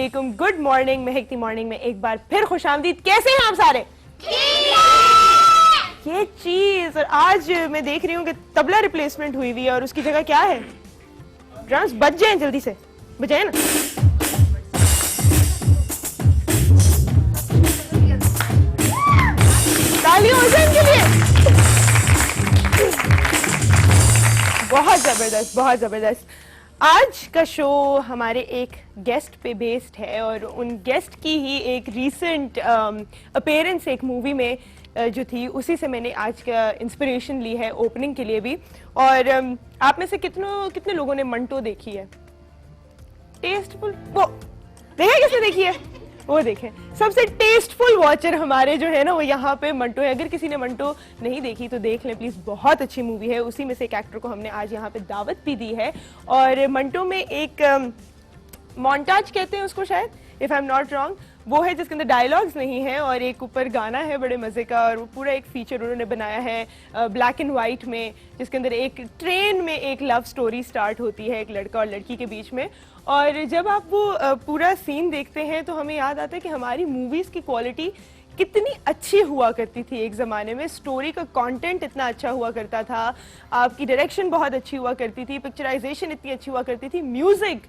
वालेकुम, good morning. महकती morning में एक बार फिर खुशामदीद। कैसे हैं आप सारे? ये चीज, और आज मैं देख रही हूँ कि तबला रिप्लेसमेंट हुई हुई है और उसकी जगह क्या है? ड्रम्स। बज जाएं, जल्दी से बजाएं ना। तालियां हो जाए इनके लिए। बहुत जबरदस्त, बहुत जबरदस्त। आज का शो हमारे एक गेस्ट पे बेस्ड है और उन गेस्ट की ही एक रीसेंट अपीयरेंस एक मूवी में जो थी, उसी से मैंने आज का इंस्पिरेशन ली है ओपनिंग के लिए भी। और आप में से कितने लोगों ने मंटो देखी है? टेस्टफुल वो देखा? किसने देखी है? वो देखें। सबसे टेस्टफुल वॉचर हमारे जो है ना, वो यहाँ पे मंटो है। अगर किसी ने मंटो नहीं देखी तो देख लें प्लीज, बहुत अच्छी मूवी है। उसी में से एक एक्टर को हमने आज यहाँ पे दावत भी दी है। और मंटो में एक मोन्टाज कहते हैं उसको शायद, if I am not wrong, वो है जिसके अंदर डायलॉग्स नहीं है और एक ऊपर गाना है बड़े मजे का। और वो पूरा एक फीचर उन्होंने बनाया है ब्लैक एंड वाइट में, जिसके अंदर एक ट्रेन में एक लव स्टोरी स्टार्ट होती है एक लड़का और लड़की के बीच में। और जब आप वो पूरा सीन देखते हैं तो हमें याद आता है कि हमारी मूवीज की क्वालिटी कितनी अच्छी हुआ करती थी एक ज़माने में। स्टोरी का कंटेंट इतना अच्छा हुआ करता था, आपकी डायरेक्शन बहुत अच्छी हुआ करती थी, पिक्चराइजेशन इतनी अच्छी हुआ करती थी, म्यूजिक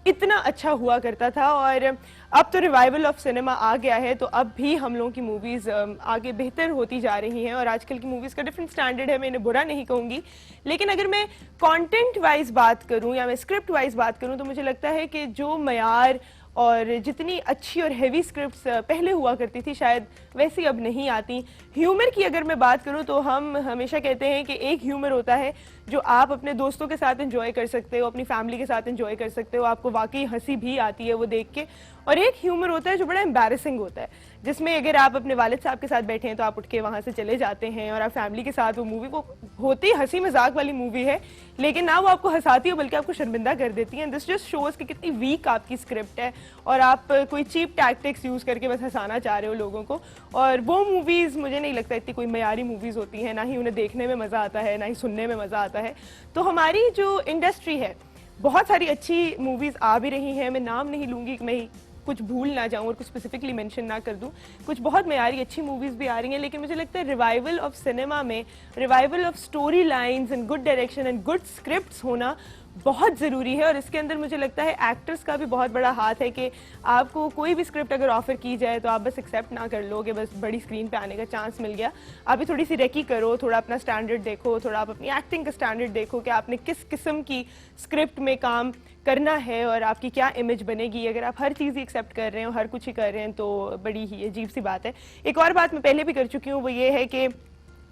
इतना अच्छा हुआ करता था। और अब तो रिवाइवल ऑफ सिनेमा आ गया है, तो अब भी हम लोगों की मूवीज़ आगे बेहतर होती जा रही हैं। और आजकल की मूवीज़ का डिफरेंट स्टैंडर्ड है, मैं इन्हें बुरा नहीं कहूँगी। लेकिन अगर मैं कंटेंट वाइज बात करूँ या मैं स्क्रिप्ट वाइज बात करूँ तो मुझे लगता है कि जो मयार और जितनी अच्छी और हेवी स्क्रिप्ट्स पहले हुआ करती थी शायद वैसी अब नहीं आती। ह्यूमर की अगर मैं बात करूं तो हम हमेशा कहते हैं कि एक ह्यूमर होता है जो आप अपने दोस्तों के साथ एंजॉय कर सकते हो, अपनी फैमिली के साथ एंजॉय कर सकते हो, आपको वाकई हंसी भी आती है वो देख के। और एक ह्यूमर होता है जो बड़ा एम्बैरेसिंग होता है, जिसमें अगर आप अपने वालिद साहब के साथ बैठे हैं तो आप उठ के वहाँ से चले जाते हैं और आप फैमिली के साथ वो मूवी को, होती हंसी मजाक वाली मूवी है लेकिन ना वो आपको हंसाती है बल्कि आपको शर्मिंदा कर देती है। दिस जस्ट शोज कि कितनी वीक आपकी स्क्रिप्ट है और आप कोई चीप टैक्टिक्स यूज करके बस हंसाना चाह रहे हो लोगों को। और वो मूवीज मुझे नहीं लगता इतनी कोई मयारी मूवीज होती हैं, ना ही उन्हें देखने में मजा आता है ना ही सुनने में मजा आता है। तो हमारी जो इंडस्ट्री है, बहुत सारी अच्छी मूवीज आ भी रही हैं, मैं नाम नहीं लूंगी कि मैं कुछ भूल ना जाऊं और कुछ स्पेसिफिकली मेंशन ना कर दूं। कुछ बहुत मयारी अच्छी मूवीज भी आ रही हैं, लेकिन मुझे लगता है रिवाइवल ऑफ सिनेमा में revival of story lines and good direction and good scripts होना बहुत ज़रूरी है। और इसके अंदर मुझे लगता है एक्टर्स का भी बहुत बड़ा हाथ है कि आपको कोई भी स्क्रिप्ट अगर ऑफर की जाए तो आप बस एक्सेप्ट ना कर लो कि बस बड़ी स्क्रीन पे आने का चांस मिल गया। आप भी थोड़ी सी रेकी करो, थोड़ा अपना स्टैंडर्ड देखो, थोड़ा आप अपनी एक्टिंग का स्टैंडर्ड देखो कि आपने किस किस्म की स्क्रिप्ट में काम करना है और आपकी क्या इमेज बनेगी। अगर आप हर चीज़ ही एक्सेप्ट कर रहे हो, हर कुछ ही कर रहे हैं तो बड़ी ही अजीब सी बात है। एक और बात मैं पहले भी कर चुकी हूँ, वो ये है कि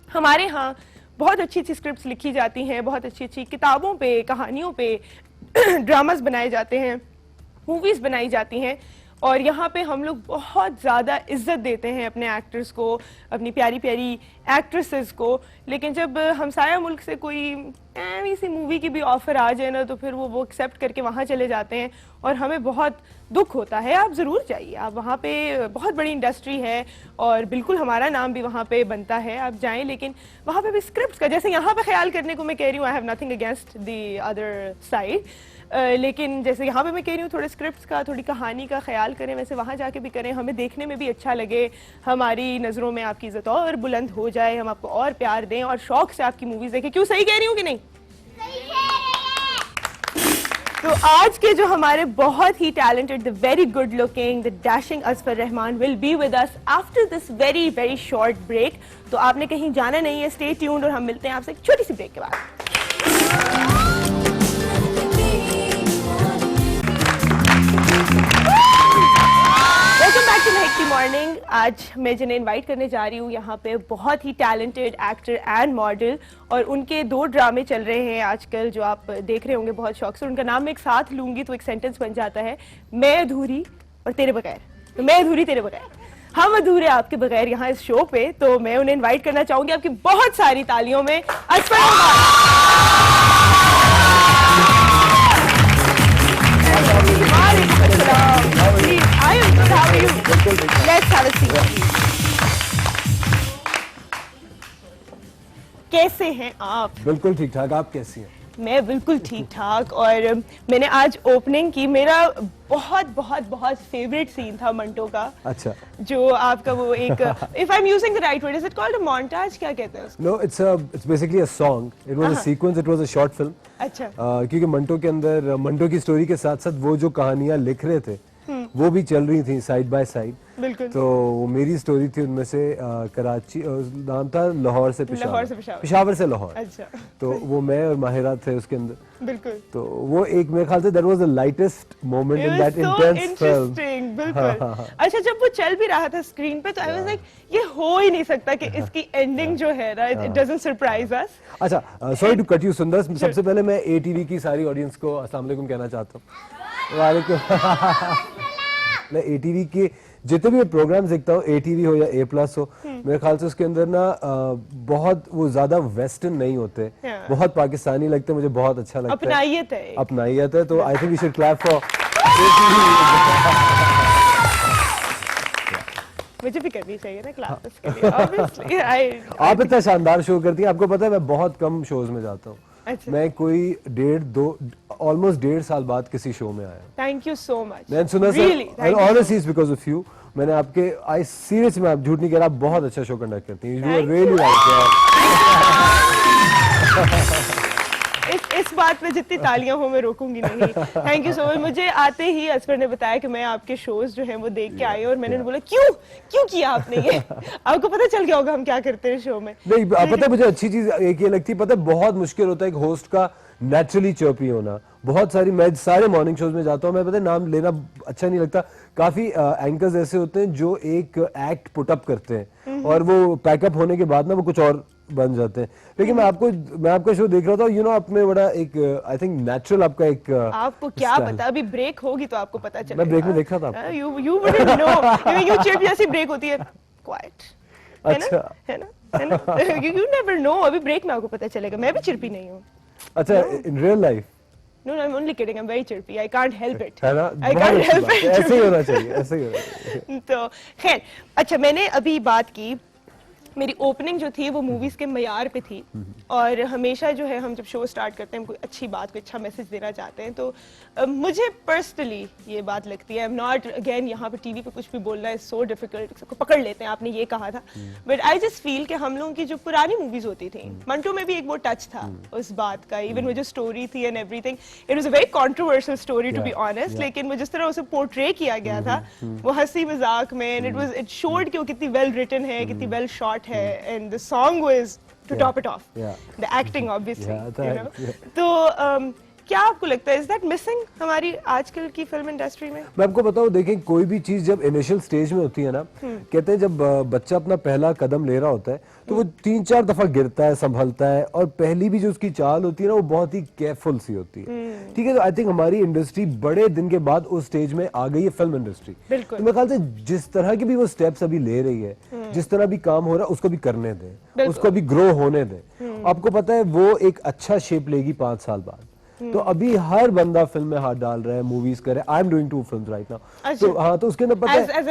हमारे यहाँ बहुत अच्छी अच्छी स्क्रिप्ट्स लिखी जाती हैं, बहुत अच्छी अच्छी किताबों पे, कहानियों पे ड्रामास बनाए जाते हैं, मूवीज़ बनाई जाती हैं। और यहाँ पे हम लोग बहुत ज़्यादा इज्जत देते हैं अपने एक्टर्स को, अपनी प्यारी प्यारी एक्ट्रेसेस को। लेकिन जब हमसाया मुल्क से कोई ऐसी मूवी की भी ऑफ़र आ जाए ना तो फिर वो एक्सेप्ट करके वहाँ चले जाते हैं और हमें बहुत दुख होता है। आप ज़रूर जाइए, आप वहाँ पे बहुत बड़ी इंडस्ट्री है और बिल्कुल हमारा नाम भी वहाँ पे बनता है, आप जाएं। लेकिन वहाँ पे भी स्क्रिप्ट्स का, जैसे यहाँ पे ख्याल करने को मैं कह रही हूँ, I have nothing against the other side, लेकिन जैसे यहाँ पे मैं कह रही हूँ थोड़े स्क्रिप्ट्स का, थोड़ी कहानी का ख्याल करें, वैसे वहाँ जाके भी करें, हमें देखने में भी अच्छा लगे, हमारी नज़रों में आपकी इज्जत और बुलंद हो जाए, हम आपको और प्यार दें और शौक से आपकी मूवीज़ देखें। क्यों, सही कह रही हूँ कि नहीं? तो आज के जो हमारे बहुत ही talented, the very good looking, the dashing Asfar Rahman will be with us after this very very short break. तो आपने कहीं जाना नहीं है, स्टे ट्यून्ड और हम मिलते हैं आपसे एक छोटी सी ब्रेक के बाद। महकती मॉर्निंग। आज मैं जिन्हें इनवाइट करने जा रही हूँ यहाँ पे, बहुत ही टैलेंटेड एक्टर एंड मॉडल, और उनके 2 ड्रामे चल रहे हैं आजकल जो आप देख रहे होंगे बहुत शौक से। उनका नाम मैं एक साथ लूंगी तो एक सेंटेंस बन जाता है, मैं अधूरी और तेरे बगैर। तो मैं अधूरी तेरे बगैर, हम अधूरे आपके बगैर यहाँ इस शो पे। तो मैं उन्हें इन्वाइट करना चाहूंगी आपकी बहुत सारी तालियों में, असफर कैसे हैं आप? बिल्कुल ठीक ठाक, आप कैसी हैं? मैं बिल्कुल ठीक ठाक। और मैंने आज ओपनिंग की, मेरा बहुत बहुत बहुत फेवरेट सीन था मंटो का। अच्छा, जो आपका वो एक, if I am using the right word, is it called a montage, क्या कहते हैं उसको? No, it's basically a song, it was a sequence, it was a short film. अच्छा। क्योंकि मंटो के अंदर, मंटो की स्टोरी के साथ साथ वो जो कहानियां लिख रहे थे वो भी चल रही थी साइड बाय साइड। बिल्कुल। तो वो मेरी स्टोरी थी उनमें से, कराची, नाम था लाहौर से पेशावर, लाहौर से पेशावर, पेशावर से लाहौर। अच्छा। तो वो मैं और माहिरा थे उसके अंदर। बिल्कुल। तो वो एक, मेरे ख्याल say that was the lightest moment in that intense film. बिल्कुल। अच्छा, जब वो चल भी रहा था स्क्रीन पे तो आई वाज लाइक, ये हो ही नहीं सकता कि इसकी एंडिंग जो है ना, इट डजंट सरप्राइज अस। अच्छा, सॉरी टू कट यू सुंदर, सबसे पहले मैं एटीवी की सारी ऑडियंस को अस्सलाम वालेकुम कहना चाहता हूँ। वालेकुम। मैं एटीवी के जितने भी प्रोग्राम्स देखता हूँ, एटीवी हो या A+ हो, मेरे ख्याल से उसके अंदर ना बहुत वो ज्यादा वेस्टर्न नहीं होते, बहुत पाकिस्तानी लगते हैं, मुझे बहुत अच्छा लगता है। अपनाइयत है, अपनाइयत है। तो I think we should clap for. मुझे भी करनी चाहिए ना क्लास इसके लिए, ऑब्वियसली। आप इतना शानदार शो करती हैं, आपको पता है मैं बहुत कम शोज में जाता हूँ। अच्छा। मैं कोई ऑलमोस्ट 1.5 साल बाद किसी शो में आया। Thank you so much. मैं सुना sir, honestly it's because of you. मैंने आपके, आई सीरियसली, मैं आप झूठ नहीं कह रहा, आप बहुत अच्छा शो कंडक्ट करती हैं। You are really right. इस बात पे जितनी तालियां हो मैं रोकूंगी नहीं। Thank you so much. मुझे आते ही असफर ने बताया कि मैं आपके शोज जो हैं वो देख के आई हूं, और मैंने बोला क्यों किया आपने ये? आपको पता चल गया होगा हम क्या करते हैं शो में। नहीं, पता है मुझे अच्छी चीज एक ये लगती है, पता है बहुत मुश्किल होता है एक होस्ट का नेचुरली चर्पी होना। बहुत सारी, मैं सारे मॉर्निंग शोज में जाता हूँ, मैं पता है नाम लेना अच्छा नहीं लगता, काफी एंकर्स ऐसे होते हैं जो एक एक्ट पुट अप करते हैं और वो पैकअप होने के बाद ना वो कुछ और बन जाते हैं। लेकिन मैं आपका शो देख रहा था, यू नो, आपने बड़ा एक, आई थिंक नेचुरल आपका एक, आपको क्या पता, अभी ब्रेक होगी तो आपको पता चलेगा। मैं ब्रेक में देखा था। You wouldn't know, you chip जैसी ब्रेक होती है, क्वाइट, अच्छा है ना, यू नेवर नो, अभी ब्रेक में आपको पता चलेगा। मैं भी चिरपी नहीं हूँ। अच्छा, in real life? No, I'm only kidding. I'm very chirpy. I can't help it. है ना? I can't help it. ऐसे ही होना चाहिए, ऐसे ही होना चाहिए। तो खैर, अच्छा, मैंने अभी बात की, मेरी ओपनिंग जो थी वो मूवीज के मयार पे थी। और हमेशा जो है हम जब शो स्टार्ट करते हैं, हम कोई अच्छी बात, कोई अच्छा मैसेज देना चाहते हैं, तो मुझे पर्सनली ये बात लगती है, आई एम नॉट, अगेन यहाँ पे टीवी पे कुछ भी बोलना है सो डिफिकल्ट, सबको पकड़ लेते हैं, आपने ये कहा था, बट आई जस्ट फील कि हम लोगों की जो पुरानी मूवीज होती थी, मंटो में भी एक वो टच था उस बात का, इवन वो जो स्टोरी थी and everything, it was a very controversial story to be honest, लेकिन वो जिस तरह उसे पोर्ट्रे किया गया था वो हंसी मजाक में, एंड इट शोड कि वो कितनी वेल रिटन है, कितनी वेल शॉट है, and the song was to top it off, the acting obviously, you know. तो क्या आपको लगता है, is that missing हमारी आजकल की फिल्म इंडस्ट्री में? मैं आपको बताऊं, देखें, कोई भी चीज जब इनिशियल स्टेज में होती है ना, कहते हैं जब बच्चा अपना पहला कदम ले रहा होता है तो वो 3-4 दफा गिरता है, संभलता है, और पहली भी जो उसकी चाल होती है ना वो बहुत ही केयरफुल सी होती है। ठीक है, तो आई थिंक हमारी इंडस्ट्री बड़े दिन के बाद उस स्टेज में आ गई है, फिल्म इंडस्ट्री। तो मेरे ख्याल से जिस तरह की भी वो स्टेप्स अभी ले रही है, जिस तरह भी काम हो रहा है, उसको भी करने दें, उसको भी ग्रो होने दें। आपको पता है वो एक अच्छा शेप लेगी 5 साल बाद। तो अभी हर बंदा फिल्म में हाथ डाल रहा है, मूवीज कर रहा है। I am doing 2 films right now. तो हाँ, तो उसके अंदर पता है, एज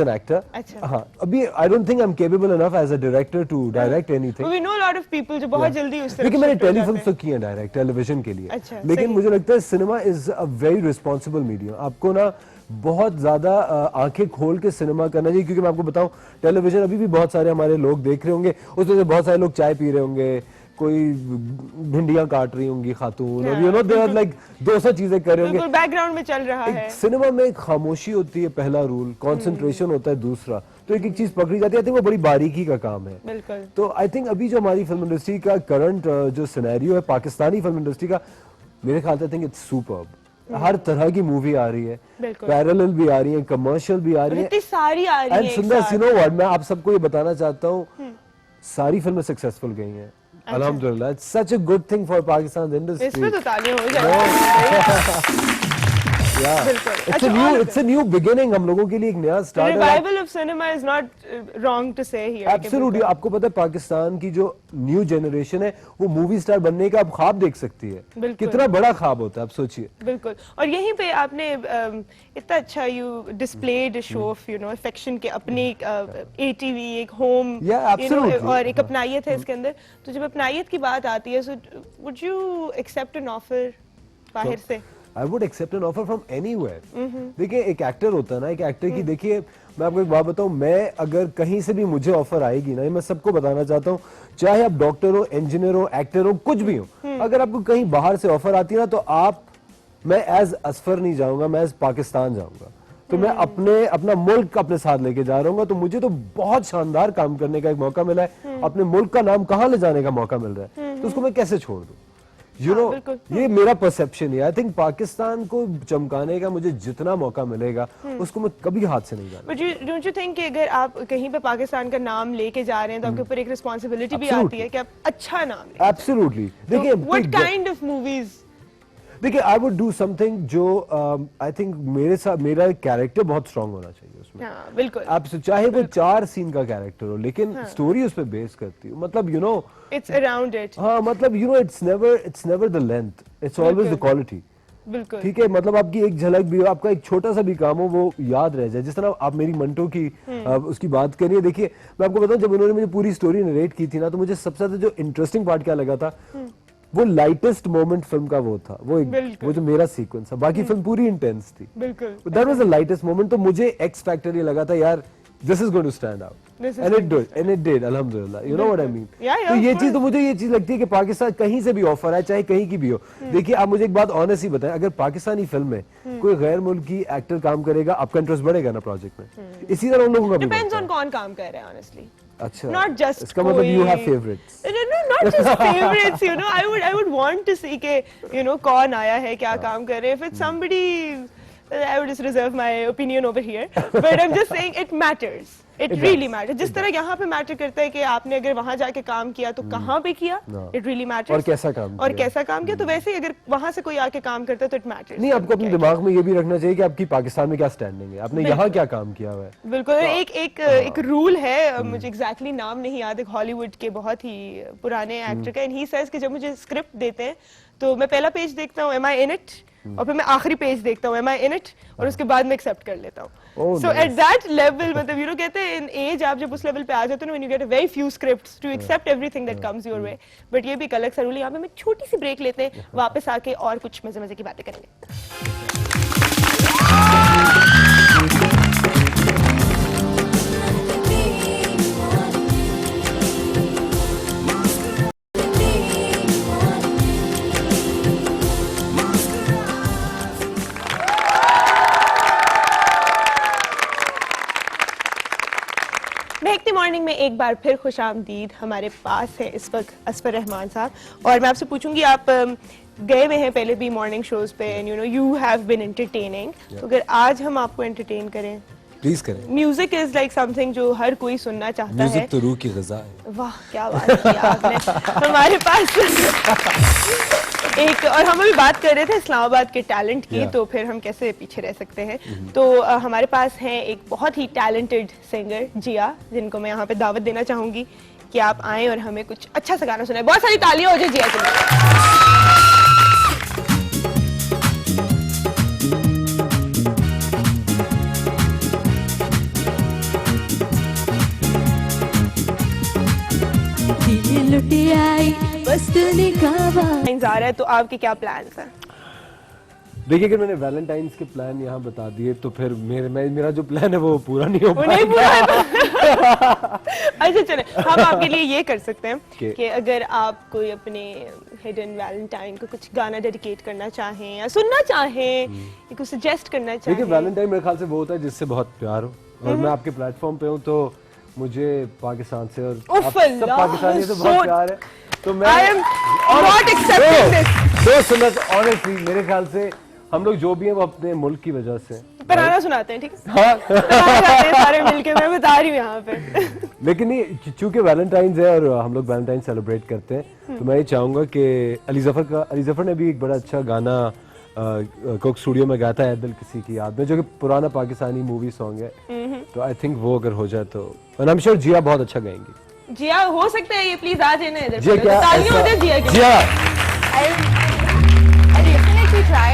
एन एक्टर, अच्छा, हाँ, अभी I don't think I am capable enough as a director to direct anything. We know lot of people जो बहुत जल्दी उस तरफ, लेकिन मैंने टेलीफिल्म्स तो की हैं डायरेक्ट टेलीविजन के लिए। लेकिन मुझे लगता है cinema is a very responsible medium. आपको ना बहुत ज्यादा आंखें खोल के सिनेमा करना चाहिए, क्योंकि मैं आपको बताऊं, टेलीविजन अभी भी बहुत सारे हमारे लोग देख रहे होंगे, उसमें से बहुत सारे लोग चाय पी रहे होंगे, कोई भिंडियां काट रही होंगी खातून, और you know they are like 200 चीजें कर रहे होंगे, बैकग्राउंड में चल रहा है। सिनेमा में खामोशी होती है पहला रूल, कंसंट्रेशन होता है दूसरा, तो एक एक चीज पकड़ी जाती है। आई थिंक वो बड़ी बारीकी का काम है। बिल्कुल। तो आई थिंक अभी जो हमारी फिल्म इंडस्ट्री का करंट जो सिनेरियो है पाकिस्तानी फिल्म इंडस्ट्री का, मेरे ख्याल से आई थिंक इट्स सुपर्ब। हर तरह की मूवी आ रही है, पैरेलल भी आ रही है, कमर्शियल भी आ रही है, इतनी सारी आ रही है। सुंदर, यू नो व्हाट, मैं आप सबको ये बताना चाहता हूँ, सारी फिल्में सक्सेसफुल गई हैं, अल्हम्दुलिल्लाह। It's such a good thing for Pakistan industry. इसमें तो तालियां हो जाएंगी। बिल्कुल। इट्स अ न्यू बिगिनिंग, हम लोगों के लिए एक नया स्टार्ट है। Revival of cinema is not wrong to say here. Absolutely. आपको पता है पाकिस्तान की जो न्यू जनरेशन है वो मूवी स्टार बनने का अब ख्वाब देख सकती है। कितना बड़ा ख्वाब होता है, आप सोचिए। बिल्कुल। और यहीं पे आपने इतना अच्छा you displayed show off affection के अपनी एटीवी एक होम और एक अपनायत है इसके अंदर। तो जब अपनायत की बात आती है, so would you accept an offer बाहर से? I would accept an offer from anywhere. देखिए एक एक्टर होता है ना, एक एक्टर की, देखिए मैं आपको एक बात बताऊं, मैं अगर कहीं से भी मुझे ऑफर आएगी ना, मैं सबको बताना चाहता हूं, चाहे आप डॉक्टर हो, इंजीनियर हो, एक्टर हो, कुछ भी हो, अगर आपको कहीं बाहर से ऑफर आती है ना, तो मैं एज असफर नहीं जाऊंगा, मैं एज पाकिस्तान जाऊंगा। तो मैं अपना मुल्क अपने साथ लेके जा रहा हूँ। तो मुझे तो बहुत शानदार काम करने का एक मौका मिला है, अपने मुल्क का नाम कहाँ ले जाने का मौका मिल रहा है, तो उसको मैं कैसे छोड़ दूं? ये मेरा परसेप्शन है। आई थिंक पाकिस्तान को चमकाने का मुझे जितना मौका मिलेगा उसको मैं कभी हाथ से नहीं जाना। बट डोंट यू थिंक कि अगर आप कहीं पे पाकिस्तान का नाम लेके जा रहे हैं तो आपके ऊपर एक रिस्पांसिबिलिटी भी आती है कि आप अच्छा नाम लें? एब्सोल्युटली। देखिए व्हाट काइंड ऑफ मूवीज? देखिए आई वुड डू समथिंग जो आई थिंक मेरा कैरेक्टर बहुत स्ट्रांग होना चाहिए उसमें। हाँ, बिल्कुल। आप चाहे वो 4 सीन का कैरेक्टर हो, लेकिन स्टोरी उस पे बेस करती है। मतलब इट्स अराउंड इट। हाँ, मतलब it's never the length, it's always the quality. बिल्कुल। ठीक है, मतलब आपकी एक झलक भी हो, आपका एक छोटा सा भी काम हो, वो याद रह जाए। जिस तरह आप मेरी मंटो की उसकी बात करिए। देखिए मैं आपको बताऊं, जब उन्होंने मुझे पूरी स्टोरी नरेट की थी ना, तो मुझे सबसे ज्यादा जो इंटरेस्टिंग पार्ट क्या लगा था, वो लाइटेस्ट मोमेंट फिल्म का वो था, वो जो मेरा सीक्वेंस था। बाकी फिल्म पूरी इंटेंस थी, बिल्कुल। That was the lightest moment. तो मुझे एक्स फैक्टर ये लगा था, यार this is going to stand out, and it did अल्हम्दुलिल्लाह। You know what I mean. तो मुझे ये चीज लगती है कि पाकिस्तान कहीं से भी ऑफर आए, चाहे कहीं की भी हो। देखिए आप मुझे एक बात ऑनेस्टली बताएं, अगर पाकिस्तानी फिल्म में कोई गैर मुल्की एक्टर काम करेगा, आपका इंटरेस्ट बढ़ेगा ना प्रोजेक्ट में? इसी तरह उन लोगों का डिपेंड्स ऑन कौन काम कर रहा है ऑनेस्टली। अच्छा, not just इसका मतलब you have favorites? No, not just favorites. I would want to see के कौन आया है, क्या काम कर रहे हैं. If it's somebody, I would just reserve my opinion over here. But I'm just saying it matters. It really matters. जिस तरह यहाँ पे मैटर करता है कि आपने अगर वहाँ जाके काम किया तो कहाँ पे किया, it really matters. और कैसा काम किया, तो वैसे ही अगर वहाँ से कोई आके काम करता है तो it matters. नहीं, आपको अपने दिमाग में ये भी रखना चाहिए कि आपकी पाकिस्तान में क्या स्टैंडिंग है, आपने यहाँ क्या काम किया हुआ है। बिल्कुल। एक रूल है, मुझे एग्जैक्टली नाम नहीं याद, एक हॉलीवुड के बहुत ही पुराने एक्टर का, एंड ही सेज कि जब मुझे स्क्रिप्ट देते हैं तो मैं पहला पेज देखता हूँ, एम आई इन इट, और फिर मैं आखिरी पेज देखता हूँ, एम आई इन इट, और उसके बाद मैं एक्सेप्ट कर लेता हूँ। सो एट दैट लेवल, मतलब कहते हैं इन एज आप जब उस लेवल पे आ जाते हो ना, when you get a very few scripts to accept everything that comes your way. But ये भी एक अलग सा रूल है। यहाँ पे मैं छोटी सी ब्रेक लेते हैं, वापस आके और कुछ मजे मजे की बातें करेंगे। महकती मॉर्निंग में एक बार फिर खुशामदीद। हमारे पास है इस वक्त असफर रहमान साहब, और मैं आपसे पूछूंगी, आप गए हुए हैं पहले भी मॉर्निंग शोज पे, and you have been entertaining, तो अगर आज हम आपको एंटरटेन करें, प्लीज करें। म्यूजिक इज लाइक समथिंग जो हर कोई सुनना चाहता है। म्यूजिक तो रूह की ग़िज़ा है। वाह क्या बात की आपने। हमारे पास एक, और हम अभी बात कर रहे थे इस्लामाबाद के टैलेंट की, तो फिर हम कैसे पीछे रह सकते हैं। तो हमारे पास हैं एक बहुत ही टैलेंटेड सिंगर जिया, जिनको मैं यहाँ पे दावत देना चाहूंगी कि आप आएं और हमें कुछ अच्छा सा गाना सुनाएं। बहुत सारी तालियां हो जाए जिया के लिए। आ रहा है, तो आपके क्या प्लान्स हैं? देखिए, अगर मैंने वैलेंटाइंस के प्लान यहाँ बता दिए तो फिर मेरा जो प्लान है वो पूरा नहीं हो पाएगा। अच्छा चले, हम आपके लिए ये कर सकते हैं कि अगर आप कोई अपने हिडन वैलेंटाइन को कुछ गाना डेडिकेट करना चाहें या सुनना चाहें या कुछ सजेस्ट करना चाहें। देखिए, वैलेंटाइन मेरे ख्याल से वो होता है जिससे बहुत प्यार हो, और मैं आपके प्लेटफॉर्म पे हूँ तो मुझे पाकिस्तान से और सब पाकिस्तानी से बहुत प्यार है। तो मैं ऑनेस्टली मेरे ख्याल से हम लोग जो भी हैं वो अपने मुल्क की वजह से तराना सुनाते हैं, ठीक है? हाँ। सारे मिलके, मैं बता रही हूँ यहाँ पे। लेकिन नहीं, चूंकि वैलेंटाइंस है और हम लोग वैलेंटाइन सेलिब्रेट करते हैं, तो मैं ये चाहूंगा कि अली जफर ने भी एक बड़ा अच्छा गाना कोक स्टूडियो में गाता है दिल किसी की याद में, जो कि पुराना पाकिस्तानी मूवी सॉन्ग है। तो आई थिंक वो अगर हो जाए तो, और आई एम श्योर जिया बहुत अच्छा गाएंगी। जिया हो सकता है ये प्लीज आ जाए ना इधर। जिया क्या तालियां हो जाए जिया के लिए। जिया I definitely try.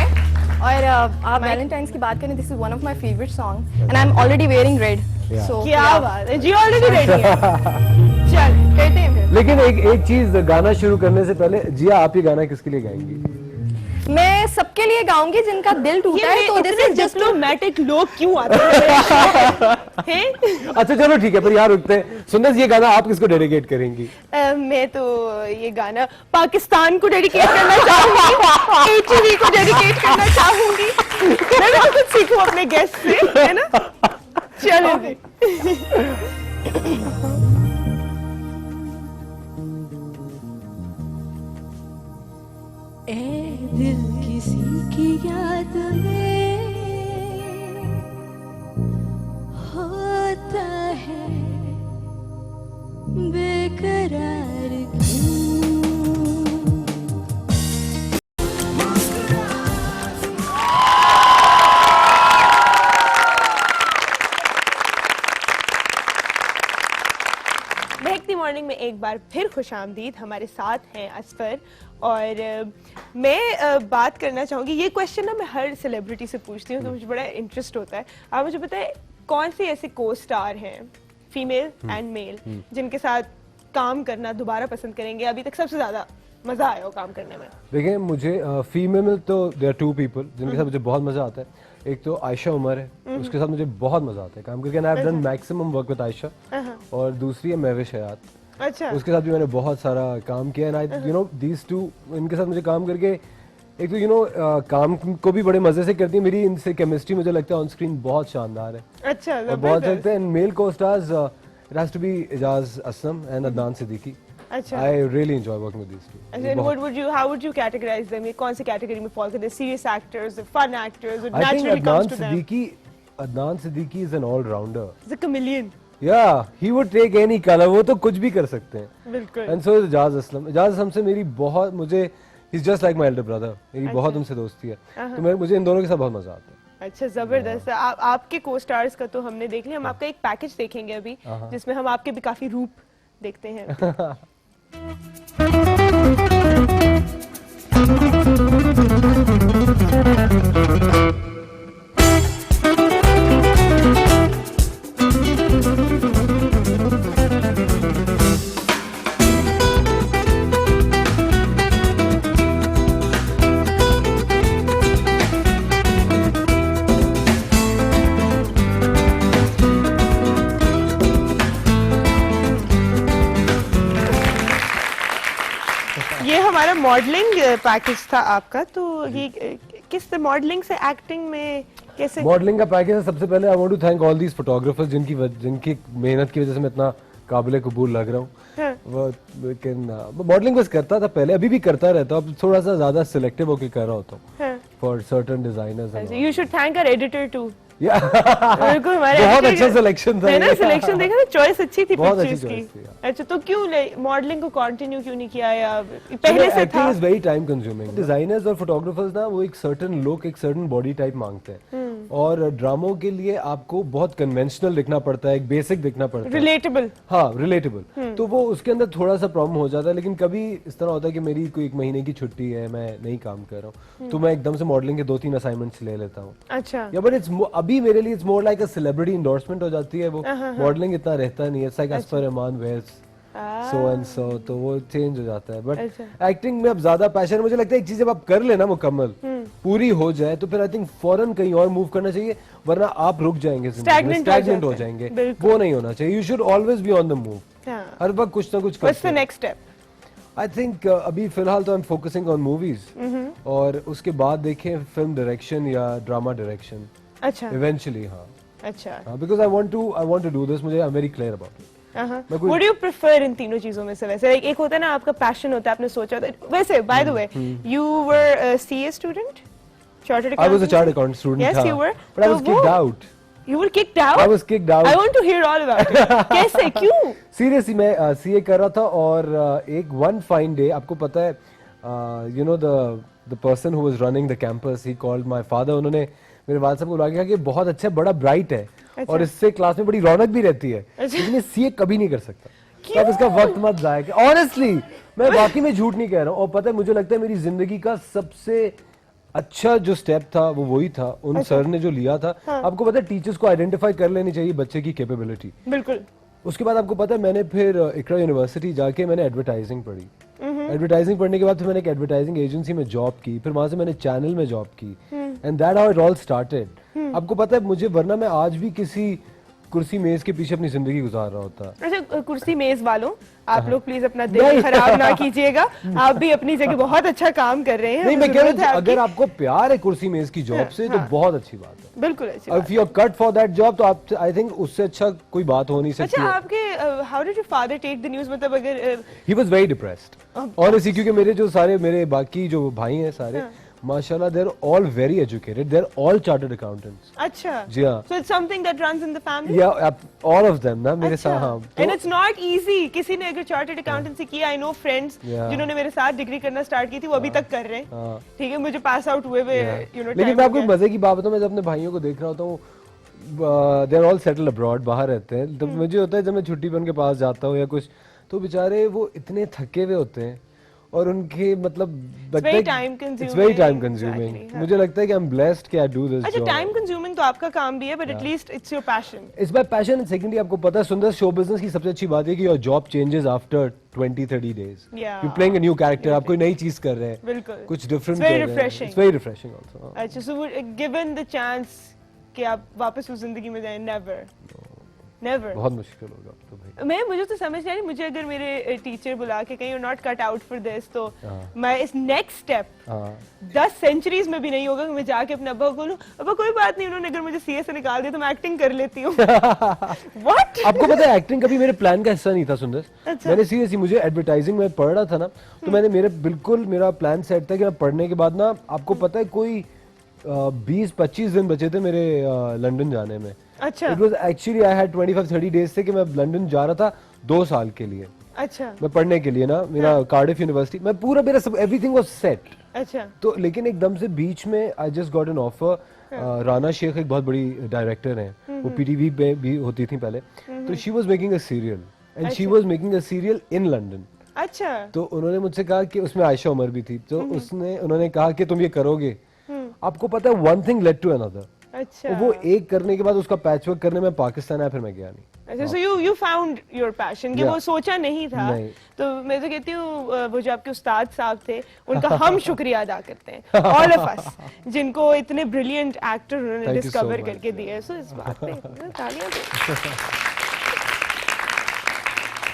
और आप वैलेंटाइंस की बात करें, this is one of my favourite song and I am already wearing red. Yeah. सो क्या बात है, जिया ऑलरेडी रेडी है। चल कहते हैं फिर। लेकिन एक चीज, गाना शुरू करने से पहले जिया आप ये गाना किसके लिए गाएंगी? मैं सबके लिए गाऊंगी जिनका दिल टूटा है, तो दिस इज जस्ट डिप्लोमेटिक लोग क्यों आते हैं? अच्छा चलो ठीक है, पर यहाँ रुकते हैं। सुंदर ये गाना आप किसको डेडिकेट करेंगी? मैं तो ये गाना पाकिस्तान को डेडिकेट करना चाहूंगी, एचवी को डेडिकेट करना चाहूंगी। मैं भी तो कुछ सीखूं अपने गेस्ट से, है ना? चलो जी। ए दिल किसी की याद में होता है बेकरार क्यों? महकती मॉर्निंग में एक बार फिर खुशामदीद। हमारे साथ हैं असफर, और मैं बात करना चाहूँगी, ये क्वेश्चन ना मैं हर सेलिब्रिटी से पूछती हूँ, तो मुझे बड़ा इंटरेस्ट होता है। आप मुझे बताएं कौन से ऐसे को स्टार हैं, फीमेल एंड मेल, जिनके साथ काम करना दोबारा पसंद करेंगे, अभी तक सबसे ज्यादा मजा आया हो काम करने में? देखिए मुझे फीमेल में तो देयर आर टू पीपल जिनके साथ मुझे बहुत मजा आता है। एक तो आयशा उमर है, उसके साथ मुझे बहुत मजा आता है काम करके, I have done maximum work with Ayesha. और दूसरी है महविश हयात, अच्छा, उसके साथ भी मैंने बहुत सारा काम किया। And I you know these two, इनके साथ मुझे काम करके एक तो यू नो काम को भी बड़े मजे से करती है। मेरी इनसे केमिस्ट्री मुझे लगता है ऑन स्क्रीन बहुत शानदार है। अच्छा, और बहुत लगता है मेल को stars it has to be Ijaz Aslam and Adnan Siddiqui. अच्छा। I really enjoy working with these two. What would you, how would you categorize them? ये कौन सी कैटेगरी में fall करते हैं? Serious actors, fun actors, who I think naturally comes to them? Adnan Siddiqui is an all-rounder. He's a chameleon. Yeah, he would take any color. वो तो कुछ भी कर सकते हैं। बिल्कुल। And so is Ijaz Aslam. Ijaz Aslam से मेरी बहुत, मुझे he's just like my elder brother. मेरी बहुत उनसे दोस्ती है। तो मुझे इन दोनों के साथ बहुत मजा आता है। अच्छा, जबरदस्त। आपके को स्टार्स का तो हमने देख लिया, हम आपका एक पैकेज देखेंगे अभी, जिसमें हम आपके भी काफी रूप देखते हैं। ये हमारा मॉडलिंग पैकेज था आपका, तो ये किस मॉडलिंग से एक्टिंग में कैसे? मॉडलिंग का पैकेज है। सबसे पहले I want to thank all these photographers जिनकी मेहनत की वजह से मैं इतना काबिल कबूल लग रहा हूँ। हाँ। वो मॉडलिंग बस करता था पहले, अभी भी करता रहता हूँ, अब थोड़ा सा ज्यादा सिलेक्टिव होकर कर रहा होता हूँ हाँ। For certain designers. You should thank our editor too. बिल्कुल, बहुत अच्छा सिलेक्शन था। है ना, सिलेक्शन देखा ना, चॉइस अच्छी थी बहुत अच्छी पिक्चर्स choice की। थी, अच्छा, तो क्यों मॉडलिंग को कंटिन्यू क्यों नहीं किया, या पहले से था? Is very time consuming. Designers और फोटोग्राफर्स ना वो एक सर्टेन लुक, एक सर्टेन बॉडी टाइप मांगते हैं, और ड्रामों के लिए आपको बहुत कन्वेंशनल दिखना पड़ता है, एक बेसिक दिखना पड़ता है, रिलेटेबल। हाँ रिलेटेबल। तो वो उसके अंदर थोड़ा सा प्रॉब्लम हो जाता है। लेकिन कभी इस तरह होता है कि मेरी कोई 1 महीने की छुट्टी है, मैं नहीं काम कर रहा हूँ, तो मैं एकदम से मॉडलिंग के 2-3 असाइनमेंट्स ले लेता हूँ। अच्छा, या बट इट्स अभी मेरे लिए it's more like a celebrity endorsement हो जाती है। वो मॉडलिंग इतना रहता नहीं है, it's like Asfar Rahman wears so and so, तो वो चेंज हो जाता है। बट एक्टिंग में अब ज्यादा पैशन, मुझे लगता है एक चीज जब आप कर लेना मुकम्मल पूरी हो जाए, तो फिर आई थिंक फौरन कहीं और मूव करना चाहिए, वरना आप रुक जाएंगे, स्टैग्नेंट हो जाएंगे। वो नहीं होना चाहिए। You should always be on the move, हर वक्त कुछ ना कुछ what's the next step? I think अभी फिलहाल तो I am focusing on movies, और उसके बाद देखें फिल्म डायरेक्शन या ड्रामा डायरेक्शन। अच्छा, इवेंचुअली हाँ। अच्छा, because I want to do this, मुझे I am very clear about it. What do you prefer इन तीनों चीजों में से? वैसे एक होता है ना आपका पैशन होता है, आपने सोचा होता है। वैसे by the way, you were a CA student, chartered accountant? I was a chartered accountant student. Yes, you were. But I was kicked out. You were kicked out? I was kicked out. I want to hear all about it. कैसे, क्यों? Seriously, मैं CA कर रहा था, और एक one fine day, आपको पता है you know the person who was running the campus, he called my father. उन्होंने मेरे वालिद साहब को बुला के कहा कि बहुत अच्छा, बड़ा ब्राइट है और इससे क्लास में बड़ी रौनक भी रहती है, लेकिन ये सीए कभी नहीं कर सकता, तो आप इसका वक्त मत जाया कि ऑनेस्टली मैं वाकई में झूठ नहीं कह रहा हूँ। और पता है मुझे लगता है मेरी जिंदगी का सबसे अच्छा जो स्टेप था वो वही था, उन सर ने जो लिया था। आपको पता है टीचर्स को आइडेंटिफाई कर लेनी चाहिए बच्चे की कैपेबिलिटी। बिल्कुल। उसके बाद आपको पता है मैंने फिर इकरा यूनिवर्सिटी जाके मैंने एडवर्टाइजिंग पढ़ी। एडवर्टाइजिंग पढ़ने के बाद फिर मैंने एक एडवर्टाइजिंग एजेंसी में जॉब की, फिर वहां से मैंने चैनल में जॉब की, and that how it all started. आपको पता है मुझे, वरना मैं आज भी किसी कुर्सी मेज के पीछे अपनी जिंदगी गुजार रहा होता। अच्छा, कुर्सी मेज वालों, आप लोग प्लीज अपना दिल खराब ना कीजिएगा, आप भी अपनी जगह बहुत अच्छा काम कर रहे हैं। नहीं, मैं कह रहा हूं अगर आपको प्यार है कुर्सी मेज की जॉब से तो बहुत अच्छी बात है। बिल्कुल अच्छी बात। If you are cut for that job तो आप, आई थिंक उससे अच्छा कोई बात हो नहीं सकती। अच्छा, आपके how did your father take the news? मतलब अगर he was very depressed honestly, क्योंकि मेरे जो सारे मेरे बाकी जो भाई हैं सारे माशाल्लाह, they are all very educated, they are all chartered accountants. अच्छा जी हाँ, so it's something that runs in the family. Yeah all of them ना मेरे साथ। हाँ, एंड इट्स नॉट इजी। किसी ने अगर चार्टर्ड अकाउंटेंसी किया, आई नो फ्रेंड्स जिन्होंने मेरे साथ डिग्री करना स्टार्ट की थी, वो अभी तक कर रहे हैं। ठीक है, मुझे पास आउट हुए हुए यू नो। लेकिन मैं आपको मजे की बात बताऊं, मैं जब अपने भाइयों को देख रहा होता हूँ, they are all settle abroad, बाहर रहते हैं, तो मुझे होता है जब मैं छुट्टी पे उनके पास जाता हूँ या कुछ, तो बेचारे वो इतने थके हुए होते हैं और उनके मतलब इट्स वेरी टाइम कंज्यूमिंग। मुझे लगता है कि आई एम ब्लेस्ड कि आई डू दिस अच्छा, टाइम कंज्यूमिंग तो आपका काम भी है, but at least it's your passion. It's my passion. Secondly आपको पता है सुंदर, शो बिजनेस की सबसे अच्छी बात है कि your job changes after 20-30 days। You playing a new character, आप कोई नई चीज कर रहे हैं, बिल्कुल कुछ डिफरेंट कर रहे हैं। It's very refreshing also. अच्छा, सो गिवन द चांस कि आप वापस उस जिंदगी में जाएं, नेवर नेवर। बहुत मुश्किल होगा तो भाई। मुझे तो समझ नहीं आ रही, मुझे अगर मेरे टीचर बुला के कहीं, you not cut out for this, तो मैं इस नेक्स्ट स्टेप 10 सेंचुरीज में भी नहीं होगा कि मैं जाके अपने अब्बा को बोलूं, अब्बा कोई बात नहीं, उन्होंने अगर मुझे सीए से निकाल दिया तो मैं एक्टिंग कर लेती हूँ। व्हाट? आपको पता है एक्टिंग कभी मेरे प्लान का हिस्सा नहीं था सुंदर। अच्छा। मैंने सीरियसली, मुझे एडवर्टाइजिंग में पढ़ रहा था ना, तो मैंने मेरा प्लान सेट था कि मैं पढ़ने के बाद ना, आपको पता है कोई 20-25 दिन बचे थे मेरे लंदन जाने में। अच्छा। It was actually I had 25-30 days थे कि मैं लंदन जा रहा था 2 साल के लिए। अच्छा। मैं पढ़ने के लिए ना, मेरा कार्डिफ यूनिवर्सिटी, मैं पूरा मेरा सब एवरीथिंग वाज सेट। अच्छा। तो लेकिन एकदम से बीच में I just got an offer. Rana Sheikh एक बहुत बड़ी डायरेक्टर हैं, वो पीटीवी पे भी होती थी पहले, तो she was making a serial and she was making a serial in London. अच्छा। तो उन्होंने मुझसे कहा कि उसमें आयशा उमर भी थी, तो उन्होंने कहा कि तुम ये करोगे। आपको पता है one thing led to another. अच्छा। वो एक करने के बाद उसका पैचवर्क करने में पाकिस्तान आया, फिर मैं गया नहीं। अच्छा, so you found your passion, कि वो सोचा नहीं था। नहीं। तो मैं तो कहती हूँ वो जो आपके उस्ताद साहब थे, उनका हम शुक्रिया अदा करते हैं, ऑल ऑफ अस, जिनको इतने ब्रिलियंट एक्टर उन्होंने डिस्कवर करके दिए। सो इस बात पे तालियां दो।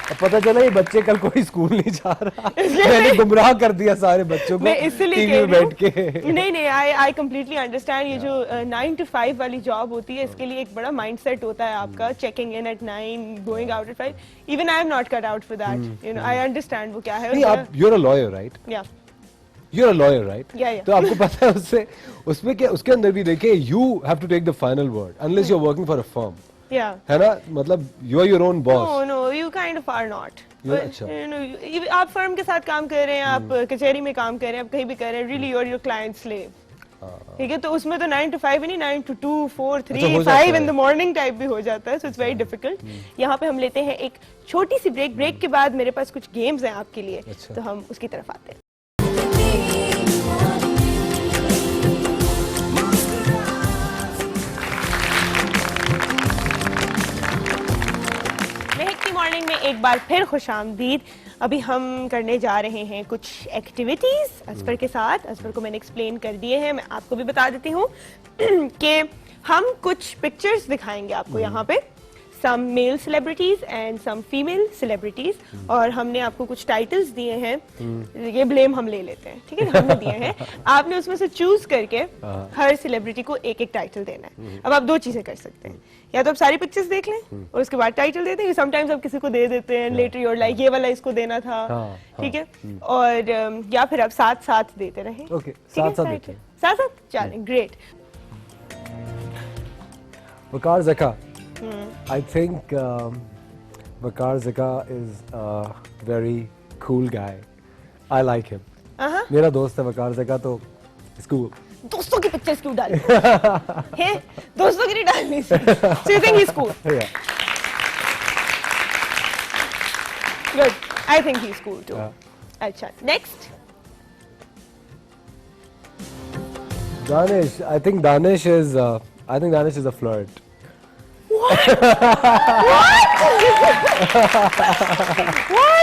अब पता चला ये बच्चे कल कोई स्कूल नहीं जा रहा, मैंने गुमराह कर दिया सारे बच्चों को मैं इसलिए टीवी में बैठ के। नहीं, आई कंप्लीटली अंडरस्टैंड। ये जो 9 to 5 वाली जॉब होती है, इसके लिए एक बड़ा माइंडसेट होता है आपका, checking in at 9, going out at 5। Even I am not cut out for that, you know, I understand वो क्या है। नहीं, आप you are a lawyer right? या you are a lawyer right? Yeah. तो आपको पता है उसमें क्या, उसके अंदर भी देखिए, you have to take the final word unless you are working for a firm. है ना, मतलब you are your own boss. No, you kind of are not. अच्छा। आप फर्म के साथ काम कर रहे हैं, आप कचहरी में काम कर रहे हैं, आप कहीं भी कर रहे हैं, really you are your client slave. ठीक है, तो उसमें तो 9 to 5 ही नहीं, 9 to 2, 4, 3, 5 in the morning type भी हो जाता है। So it's very difficult. यहाँ पे हम लेते हैं एक छोटी सी ब्रेक के बाद मेरे पास कुछ गेम्स हैं आपके लिए, तो हम उसकी तरफ आते हैं। मॉर्निंग में एक बार फिर खुशामदीद। अभी हम करने जा रहे हैं कुछ एक्टिविटीज असफर के साथ। असफर को मैंने एक्सप्लेन कर दिए हैं, मैं आपको भी बता देती हूँ कि हम कुछ पिक्चर्स दिखाएंगे आपको यहाँ पे, some male celebrities and some female celebrities, और हमने आपको कुछ टाइटल्स दिए हैं, ये ब्लेम हम ले लेते हैं, ठीक है, हमने दिए हैं, आपने उसमें से चूज करके हर सेलिब्रिटी को एक एक टाइटल देना है। अब आप 2 चीजें कर सकते हैं, या तो आप सारी पिक्चर्स देख लें और उसके बाद टाइटल देते हैं, समटाइम्स आप किसी को दे देते हैं लेटर योर लाइक ये वाला इसको देना था, ठीक है, और या फिर आप साथ साथ देते रहें। ओके, साथ साथ चलें, great. Waqar Zaka, I think Waqar Zaka is a very cool guy. I like him. मेरा दोस्त है वकार ज़का, तो स्कूल। दोस्तों की पिक्चर्स क्यों डाली हैं? दोस्तों की नहीं डालनी। So you think he's cool? Yeah. Good. I think he's cool too. अच्छा, next. Danish, I think Danish is a flirt. What?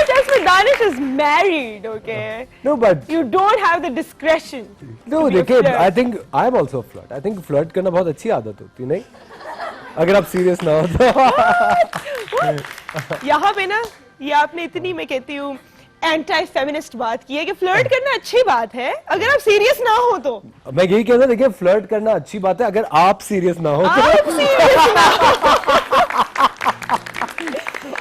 That's why Danish is married, okay? No, but You don't have the discretion. no, to be a देखिए, flirt. I think I'm also a flirt. I think flirt करना बहुत अच्छी आदत होती है, नहीं? अगर आप सीरियस ना हो तो। यहाँ पे ना, ये आपने इतनी, मैं कहती हूँ, एंटी फेमिनिस्ट बात की है कि फ्लर्ट करना अच्छी बात है अगर आप सीरियस ना हो तो। मैं यही कहना, देखिए फ्लर्ट करना अच्छी बात है अगर आप सीरियस ना हो तो। आप सीरियस ना हो।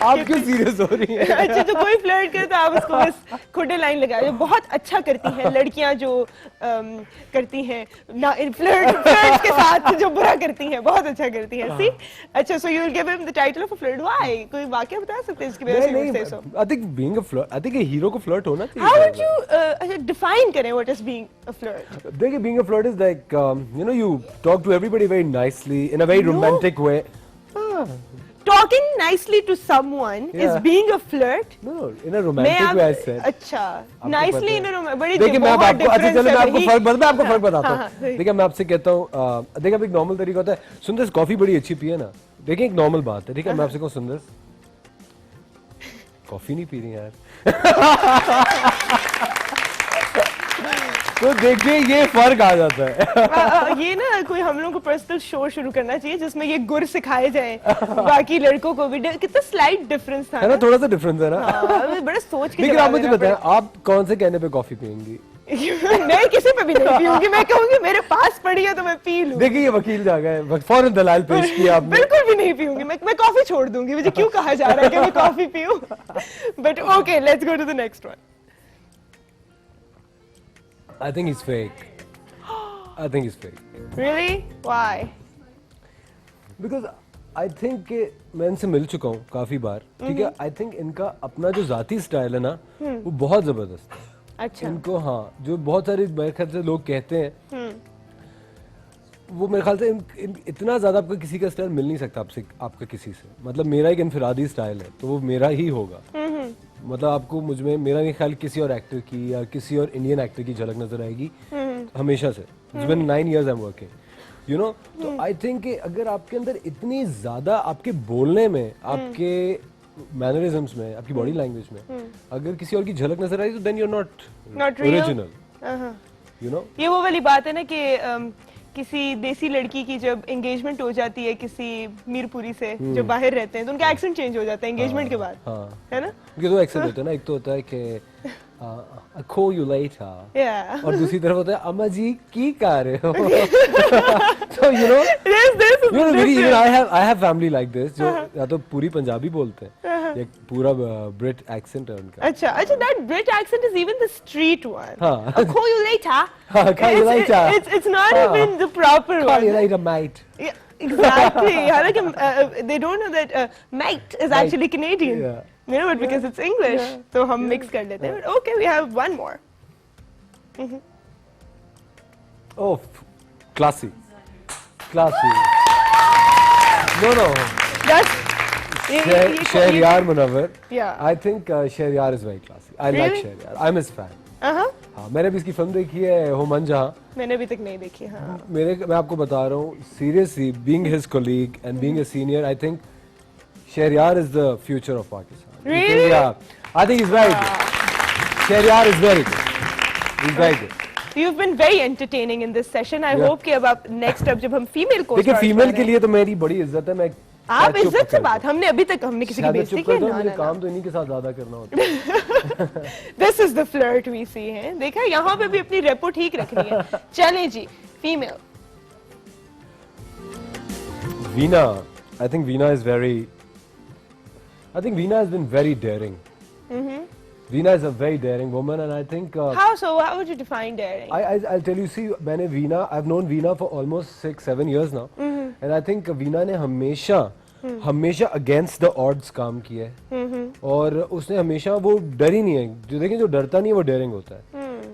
आप क्यों सीरियस हो रही हैं? अच्छा, तो कोई फ्लर्ट करे तो आप उसको बस खोटे लाइन लगा दो। बहुत अच्छा करती हैं लड़कियां जो करती हैं ना फ्लर्ट के साथ, जो बुरा करती हैं बहुत अच्छा करती हैं। सी, अच्छा, so you will give him the title of a flirt. Why? कोई वाकया बता सकते हैं इसकी वजह से? नहीं, I think being a flirt, I think a hero को फ्लर्ट होना चाहिए। हाउ वुड यू अच्छा डिफाइन करें what is being a flirt? देखिए, being a flirt is like you talk to everybody very nicely in a very romantic way. Talking nicely to someone is Yeah. being a flirt. No, in a romantic way I said. अच्छा, nicely in a romantic, बड़ी देखिए, मैं बहुत आपको, अच्छा difference चलो है मैं आपको वही। फर्क बताता हाँ, हूँ। सही। देखिए, मैं आपसे कहता हूँ, देखिए अब एक नॉर्मल तरीका होता है, सुंदर कॉफी बड़ी अच्छी पिए ना। देखिए, एक नॉर्मल बात है, ठीक है? मैं आपसे कहूँ, सुंदर कॉफी नहीं पी रही यार। तो देखिए, ये फर्क आ जाता है। ये ना कोई हम लोग को पर्सनल शो शुरू करना चाहिए जिसमें ये गुर सिखाए जाए बाकी लड़कों को भी। कितना स्लाइट डिफरेंस था है ना, थोड़ा सा डिफरेंस है ना। हाँ, बड़ा सोच के लेकिन आप जवाब मुझे देना बताएं, आप कौन से कहने पे कॉफी पियेंगी? पड़ेगा। मैं किसी पे भी नहीं पीऊंगी। मैं कहूंगी मेरे पास पड़ी है तो मैं पी लूं। देखिए, ये वकील जा गए, फौरन दलाल पेश किया आपने। बिल्कुल भी नहीं पीऊंगी। मैं कॉफी छोड़ दूंगी। मुझे क्यों कहा जा रहा है कि मैं कॉफी पीऊं? But okay, let's go to the next one. I think he's fake. I think he's fake. Really? Why? Because I think कि मैं इनसे मिल चुका हूँ काफी बार, ठीक है? I think इनका अपना जो जाती स्टाइल है ना, वो बहुत जबरदस्त है। अच्छा। इनको, हाँ, जो बहुत सारे मेरे ख्याल से लोग कहते हैं, वो मेरे ख्याल से इतना ज्यादा आपका किसी का स्टाइल मिल नहीं सकता आपका किसी से। मतलब मेरा एक इनफिरादी स्टाइल है, तो वो मेरा ही होगा। मतलब आपको मुझ में, मेरा नहीं ख्याल किसी और एक्टर की या किसी और इंडियन एक्टर की झलक नजर आएगी हमेशा से। It's been 9 years I'm working, you know? तो आई थिंक कि अगर आपके अंदर इतनी ज्यादा आपके बोलने में, आपके मैनरिज्म्स में, आपकी बॉडी लैंग्वेज में अगर किसी और की झलक नजर आई, तो then you are not real? Original, you know? ये वो वाली बात है ना कि किसी देसी लड़की की जब एंगेजमेंट हो जाती है किसी मीरपुरी से जो बाहर रहते हैं, तो उनका एक्सेंट चेंज हो जाता है एंगेजमेंट के बाद, है ना? क्योंकि दो एक्सेंट होते हैं ना, एक तो होता है कि I'll call you later, Yeah. और दूसरी तरफ होता है अम्मा जी की कर रहे हो। So you know, This is even I have family like this जो या तो पूरी पंजाबी बोलते हैं या पूरा ब्रिट एक्सेंट है उनका। अच्छा, that Brit accent is even the street one. हाँ। I'll call you later. हाँ, call you later. It's not हाँ। even the proper Call you one. later, mate. Yeah, exactly. हालांकि they don't know that mate is actually Canadian. Yeah. You know, but because it's English, so हम mix कर लेते हैं. But okay, we have one more. Oh, classy. No. That's Shahriyar Munawwar. Yeah. I think Shahriyar is very classy. I like Really? Shahriyar. I'm his fan. हाँ, मैंने भी इसकी film देखी है होमन जहां। मैंने अभी तक नहीं देखी। हाँ, मैं आपको बता रहा हूँ seriously, being his colleague and being a senior, I think Shahriyar is the future of Pakistan. Really? Yeah, I think he's very good. Shahriyar is very good. He's very good. You've been very entertaining in this session. I Yeah. hope कि अब आप next up जब हम female को देखिए, female के लिए तो मेरी बड़ी इज्जत है। मैं आप चुप इज्जत से कर बात, हमने अभी तक हमने किसी की शायद बेइज्जती चुप की कर दो, ना मुझे ना काम तो इन्हीं के साथ ज्यादा करना होता है। This is the flirt we see है। देखा, यहाँ पे भी अपनी रेपो ठीक रखनी है। चलें जी, female. Veena, I think Veena has been very daring. Veena is a very daring woman, and I think How so? How would you define daring? I'll tell you. See, मैंने Veena, I've known Veena for almost 6-7 years now, and I think Veena ने हमेशा against the odds काम किया है, और उसने हमेशा, वो डरी नहीं है। जो देखें, जो डरता नहीं है वो daring होता है।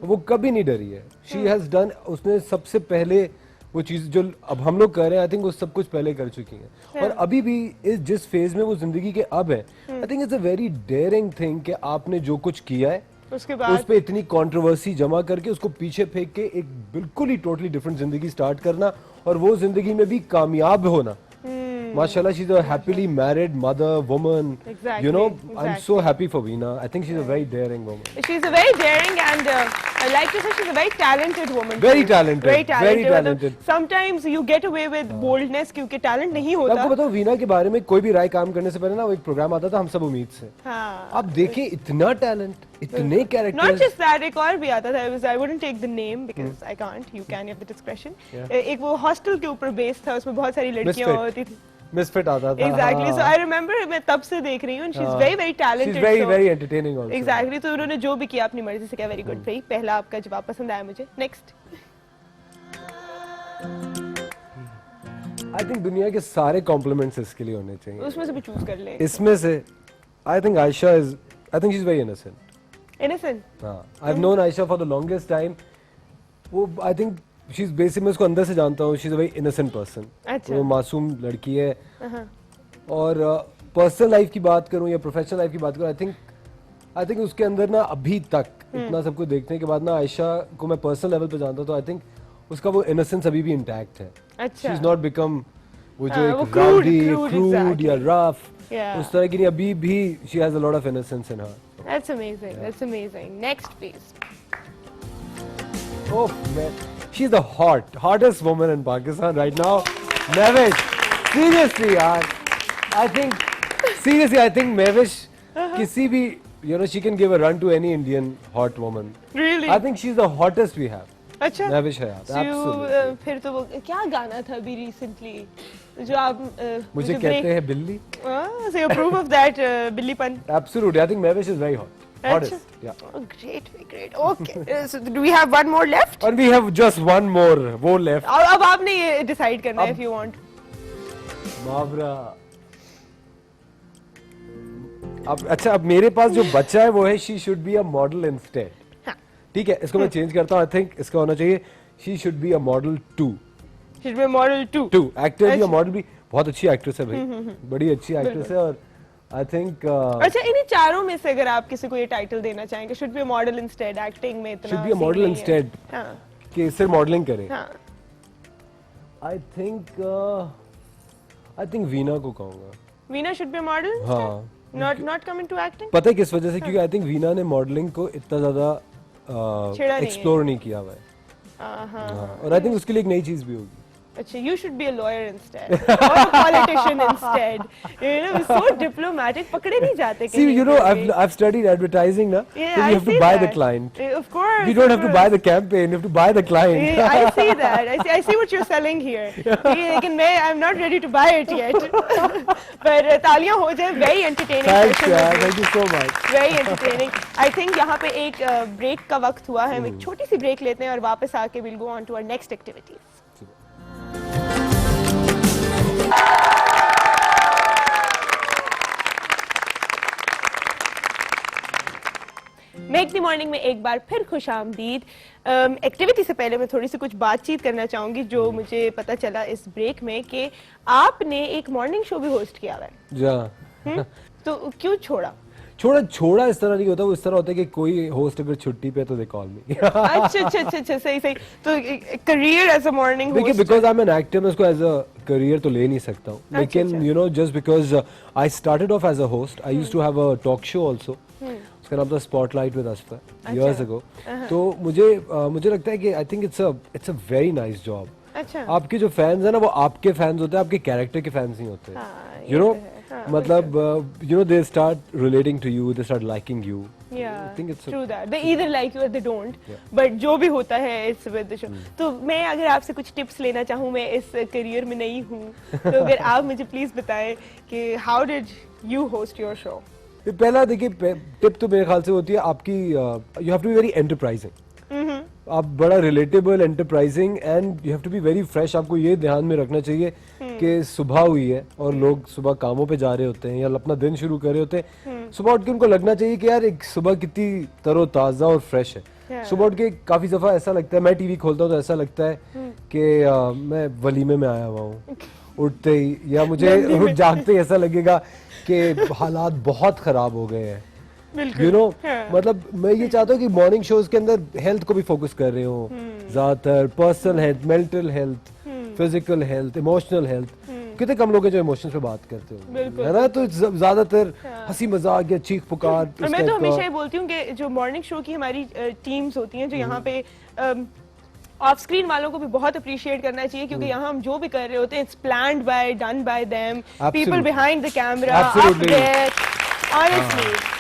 वो कभी नहीं डरी है. शी हैज डन, उसने सबसे पहले वो चीज जो अब हम लोग कर रहे हैं, आई थिंक वो सब कुछ पहले कर चुकी हैं. और अभी भी इस जिस फेज में वो जिंदगी के अब है, आई think it's a very dairying thing कि आपने जो कुछ किया है उसके उस बाद पे इतनी कंट्रोवर्सी जमा करके उसको पीछे फेंक के एक बिल्कुल ही टोटली डिफरेंट जिंदगी स्टार्ट करना, और वो जिंदगी में भी कामयाब होना. Mashallah, she's a happily married mother, woman. Exactly, You know, I'm so exactly. happy for Veena. I think she's a very daring woman. she's a very daring and I like to say she's a very talented woman. Very too. talented, Very talented. very talented. Sometimes you get away with boldness क्योंकि talent नहीं मैं होता. आपको बताऊं, वीना के बारे में कोई भी राय काम करने से पहले ना वो एक प्रोग्राम आता था हम सब उम्मीद से. हाँ. आप देखिए इतना टैलेंट, इतने Not कैरेक्टर्स. just that, एक और भी आता था. I wouldn't take the name because I can't. You can have the discretion. एक वो hostel के ऊपर based था, उसमें बहुत सारी लड़कियाँ Misfit. होती थी. मिसफिट आता था. Exactly. So हाँ. I remember मैं तब से देख रही हूँ. She's very very talented. She's very so- very entertaining also. Exactly. तो उन्होंने जो भी किया अपनी मर्जी से किया. Very good भाई. पहला आपका जवाब पसंद आया मुझे. Next. आई थिंक दुनिया के सारे कॉम्प्लीमेंट्स इसके लिए होने चाहिए. उसमें से भी चूज कर ले. इसमें से I think Ayesha is, I think she is very innocent. Innocent. हाँ, I have known Ayesha for the longest time. वो I think she is basic, मैं उसको अंदर से जानता हूँ. She is a very innocent person. अच्छा. वो मासूम लड़की है. और पर्सनल लाइफ की बात करूँ या प्रोफेशनल लाइफ की बात करूँ, आई थिंक उसके अंदर ना अभी तक इतना सब कुछ देखने के बाद ना आयशा को मैं पर्सनल लेवल पे जानता हूँ, तो आई थिंक उसका वो इनोसेंस अभी भी इंटैक्ट है. अच्छा. शी इज नॉट बिकम वो जो वो एक crude, rowdy, crude, crude exactly. या रफ Yeah. उस तरह की नहीं. अभी भी she has a lot of innocence in her. That's amazing. That's amazing. Next, please. Oh man, she's the hottest woman in Pakistan right now. Mehwish, seriously yaar, I think Mehwish किसी भी, you know, she can give a run to any Indian hot woman. Really? I think she's the hottest we have. अच्छा. Mehwish है यार, So you, absolutely. फिर तो वो क्या गाना था अभी recently जो आप मुझे कहते हैं बिल्ली. So you approve of that बिल्लीपन? Absolutely, I think Mehwish is very hot. Hottest. Yeah. Oh, great, great. Okay. So do we have one more left? And we have just one more वो left. अब आपने ये decide करना है if you want. मावरा. अब अच्छा, अब मेरे पास जो बच्चा है वो है she should be a model instead. हाँ. ठीक है, इसको मैं चेंज करता हूँ. आई थिंक इसका होना चाहिए she should be a model too. Should be a model too. Actor भी अच्छा. और मॉडल भी. बहुत अच्छी एक्ट्रेस है भाई, बड़ी अच्छी एक्ट्रेस है. और आई थिंक अच्छा, इन्हीं चारों में से अगर आप किसी को ये टाइटल देना चाहेंगे, should be a model instead, acting में इतना should be a scene model नहीं है. instead. हाँ. कि सिर्फ मॉडलिंग करे. हाँ. आई थिंक वीना को कहूंगा. Veena should be a model. हाँ. Not come into acting. पता है किस वजह से? क्योंकि आई थिंक वीना ने मॉडलिंग को इतना ज्यादा छेड़ा नहीं है. एक्सप्लोर नहीं किया हुआ है. हाँ. और आई थिंक उसके लिए एक नई चीज भी होगी. अच्छा, you should be a lawyer instead or a politician instead. You know, so diplomatic. पकड़े नहीं जाते. See, you know, I've studied advertising now. Yeah, so I you have to see buy that. the client. Of course. You don't have to of buy course. the campaign. You have to buy the client. Yeah, I see that. I see what you're selling here. लेकिन मैं I'm not ready to buy it yet. पर तालियां हो जाए. Very entertaining. Thanks, session यार. with you. Thank you so much. Very entertaining. I think यहाँ पे एक ब्रेक का वक्त हुआ है. हम एक छोटी सी ब्रेक लेते हैं और वापस आके we'll go on to our next activities. Make the morning में एक बार फिर खुश आमदीद. एक्टिविटी से पहले मैं थोड़ी सी कुछ बातचीत करना चाहूंगी जो मुझे पता चला इस ब्रेक में कि आपने एक मॉर्निंग शो भी होस्ट किया हुआ है. जा. तो क्यों छोड़ा? छोड़ा इस तरह नहीं होता. वो इस तरह होता है कि कोई होस्ट अगर छुट्टी पे है तो दे कॉल मी. अच्छा, सही. तो करियर एज अ मॉर्निंग देखिए, host. Because I am an actor, मैं उसको एज अ करियर तो ले नहीं सकता हूँ. लेकिन अच्छा. You know, just because I started off as a host, I used to have a talk show also. उसका नाम था spotlight with Asfar years ago. तो मुझे लगता है कि I think it's a very nice job. अच्छा. आपके जो फैंस है ना, वो आपके फैंस होते हैं, आपके कैरेक्टर के फैंस नहीं होते. हाँ, यू नो, मतलब you know, they start relating to you, they start liking you. Yeah, think it's true that. They either like you or they don't. Yeah. But जो भी होता है it's with the show. तो मैं अगर आपसे कुछ टिप्स लेना चाहूँ, मैं इस करियर में नहीं हूँ, तो अगर आप मुझे प्लीज बताएं कि how did you host your show? पहला देखिए, टिप तो मेरे ख्याल से होती है आपकी, you have to be very enterprising. आप बड़ा relatable, enterprising, and you have to be very fresh. आपको ये ध्यान में रखना चाहिए कि सुबह हुई है और लोग सुबह कामों पे जा रहे होते हैं या अपना दिन शुरू कर रहे होते हैं, सुबह उठ के उनको लगना चाहिए कि यार एक सुबह कितनी तरोताजा और फ्रेश है। सुबह उठ के काफी दफा ऐसा लगता है, मैं टीवी खोलता हूँ तो ऐसा लगता है कि मैं वलीमे में आया हुआ हूँ उठते ही, या मुझे जागते ही ऐसा लगेगा कि हालात बहुत खराब हो गए हैं। यू नो मतलब मैं ये चाहता हूँ कि मॉर्निंग शोज के अंदर हेल्थ को भी फोकस कर रहे हो, ज्यादातर personal health, mental health, physical health, emotional health. कितने कम लोग हैं जो इमोशंस पे बात करते हो, है ना? तो ज्यादातर हंसी मजाक या चीख पुकार। और मैं तो हमेशा ये बोलती हूँ कि जो मॉर्निंग शो की हमारी टीम्स होती हैं जो यहाँ पे ऑफ स्क्रीन वालों को भी बहुत अप्रिशिएट करना चाहिए, क्योंकि यहाँ हम जो भी कर रहे होते हैं it's planned by, done by them, people behind the camera, up there, honestly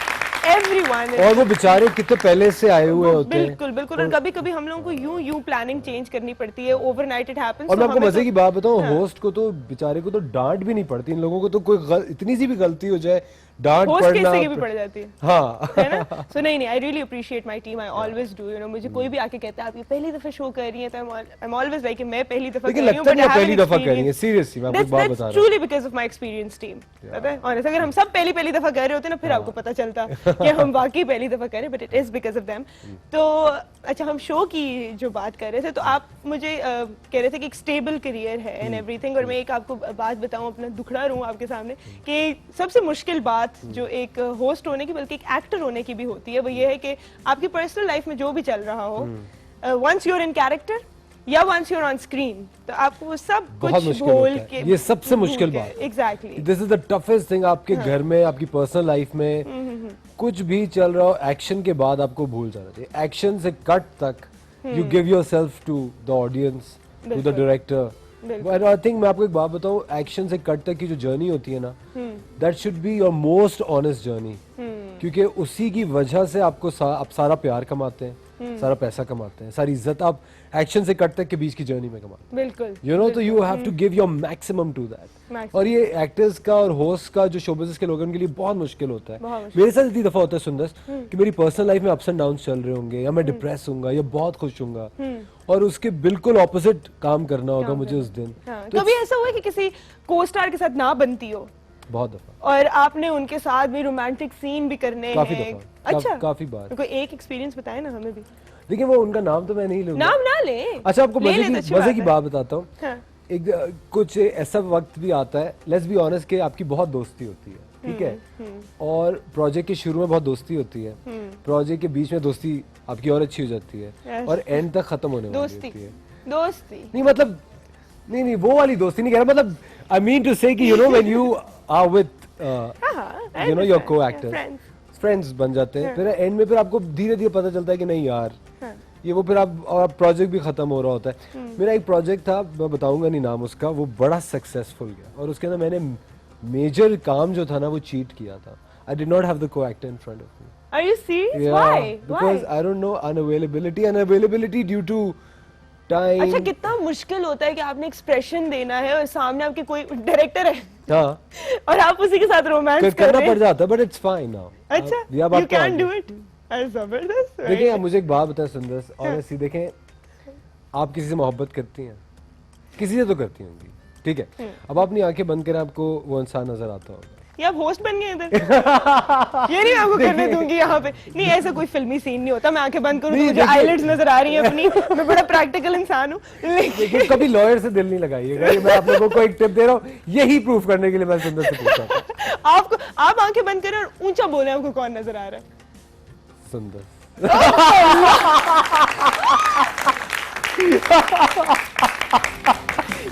everyone. और वो बेचारे कितने पहले से आए हुए होते हैं। बिल्कुल बिल्कुल। और कभी कभी हम लोगों को यूं प्लानिंग चेंज करनी पड़ती है, ओवरनाइट इट हैपेंस। और मैं आपको मजे की बात बताऊं, होस्ट को तो बेचारे को तो डांट भी नहीं पड़ती। इन लोगों को तो कोई इतनी सी भी गलती हो जाए डांट पड़ना की भी पड़ जाती है। हाँ है ना? सो नहीं, I really appreciate my team, I always do. You know, मुझे कोई भी आके कहता है आप ये पहली दफा शो कर रही हैं, तो आई एम ऑलवेज लाइक मैं पहली दफा कर लेकिन रही हूं, लगता नहीं पहली दफा कर रही है। सीरियसली मैं आपको बात बता रहा हूं, truly because of my experience team. पता है, और अगर हम सब पहली दफा कर रहे होते ना, फिर आपको पता चलता कि हम वाकई पहली दफा कर रहे हैं, but it is because of them. तो अच्छा, हम शो की जो बात कर रहे थे, तो आप मुझे कह रहे थे कि एक स्टेबल करियर है एंड एवरीथिंग। और मैं एक आपको बात बताऊं, अपना दुखड़ा रहूं आपके सामने, कि सबसे मुश्किल बात जो एक होस्ट होने की बल्कि एक एक्टर होने की भी होती है, वो ये है कि आपकी पर्सनल लाइफ में जो भी चल रहा हो, once you are in character या once you are on screen, तो आपको वो सब कुछ बोल के, ये सबसे मुश्किल बात। Exactly, this is the toughest thing. आपके घर में, आपकी पर्सनल लाइफ में कुछ भी चल रहा हो, एक्शन के बाद आपको भूल जाना चाहिए। एक्शन से कट तक you give yourself to the audience, to the director. I think मैं आपको एक बात बताऊं, एक्शन से कट तक की जो जर्नी होती है ना, that should be your most honest journey, क्योंकि उसी की वजह से आपको आप सारा प्यार कमाते हैं, सारा पैसा कमाते हैं, सारी इज्जत आप एक्शन से कट तक के बीच की जर्नी में कमाते हैं। बिल्कुल, यू नो, तो you have to give your maximum to that. और ये एक्टर्स का और होस्ट का जो शो बिजनेस के लोगों के लिए बहुत मुश्किल होता है। मेरे साथ इतनी दफा होता है सुंदर कि मेरी पर्सनल लाइफ में अप्स एंड डाउन चल रहे होंगे, या मैं डिप्रेस होऊंगा या बहुत खुश होऊंगा, और उसके बिल्कुल ऑपोजिट काम करना होगा मुझे उस दिन। तो कभी ऐसा हुआ है कि किसी को स्टार के साथ ना बनती हो? बहुत दफा। और आपने उनके साथ भी रोमांटिक सीन भी करने काफी हैं? दफा। अच्छा, काफी बार। कोई एक एक्सपीरियंस बताए ना हमें भी। देखिए, वो उनका नाम तो मैं नहीं लूंगा, नाम ना ले। अच्छा, आपको मजे की बात बताता हूँ। हाँ। एक कुछ ऐसा वक्त भी आता है, लेट्स बी ऑनेस्ट, कि आपकी बहुत दोस्ती होती है, ठीक है, और प्रोजेक्ट के शुरू में बहुत दोस्ती होती है, प्रोजेक्ट के बीच में दोस्ती आपकी और अच्छी हो जाती है, और एंड तक खत्म होने वाली होती है। दोस्ती नहीं मतलब, नहीं वो वाली दोस्ती नहीं कह रहा, मतलब आई मीन टू से कि you know when you are with you know your co actor, friends बन जाते हैं, फिर एंड में फिर आपको धीरे धीरे पता चलता है कि नहीं यार, ये वो फिर आप प्रोजेक्ट भी खत्म हो रहा होता है। मेरा एक प्रोजेक्ट था, मैं बताऊंगा नहीं नाम उसका, वो बड़ा सक्सेसफुल गया, और उसके अंदर मैंने मेजर काम जो था ना वो चीट किया था। I did not have the co actor in front of me. Are you serious? Yeah, Why? because I don't know, unavailability due to time. अच्छा, कितना मुश्किल होता है कि आपने एक्सप्रेशन देना है और सामने आपके कोई डायरेक्टर है, हाँ, और आप उसी के साथ रोमांस कर करना रहे पड़ हैं। जाता, but it's fine now. अच्छा, ये बात you तो can आगे। do it. अरे जबरदस्त। देखिए, आप मुझे एक बात बताएं सुंदर, ऑनेस्टली देखें, आप किसी से मोहब्बत करती हैं, किसी से तो करती होंगी, ठीक है, अब अपनी आंखें बंद करें, आपको वो इंसान नजर आता होगा। ये आप होस्ट बन गए इधर। ये नहीं मैं आपको करने दूंगी यहाँ पे। नहीं, ऐसा कोई फिल्मी सीन नहीं होता, मैं आंखें बंद करूँ तो मुझे आईलिड्स नजर आ रही है अपनी, मैं बड़ा प्रैक्टिकल इंसान हूँ। लेकिन कभी लॉयर से दिल नहीं लगाइएगा, ये मैं आप लोगों को एक टिप दे रहा हूँ, यही प्रूफ करने के लिए मैं सुंदर से पूछा था। आप आंखें बंद करें और ऊंचा बोले, आपको कौन नजर आ रहा है? सुंदर।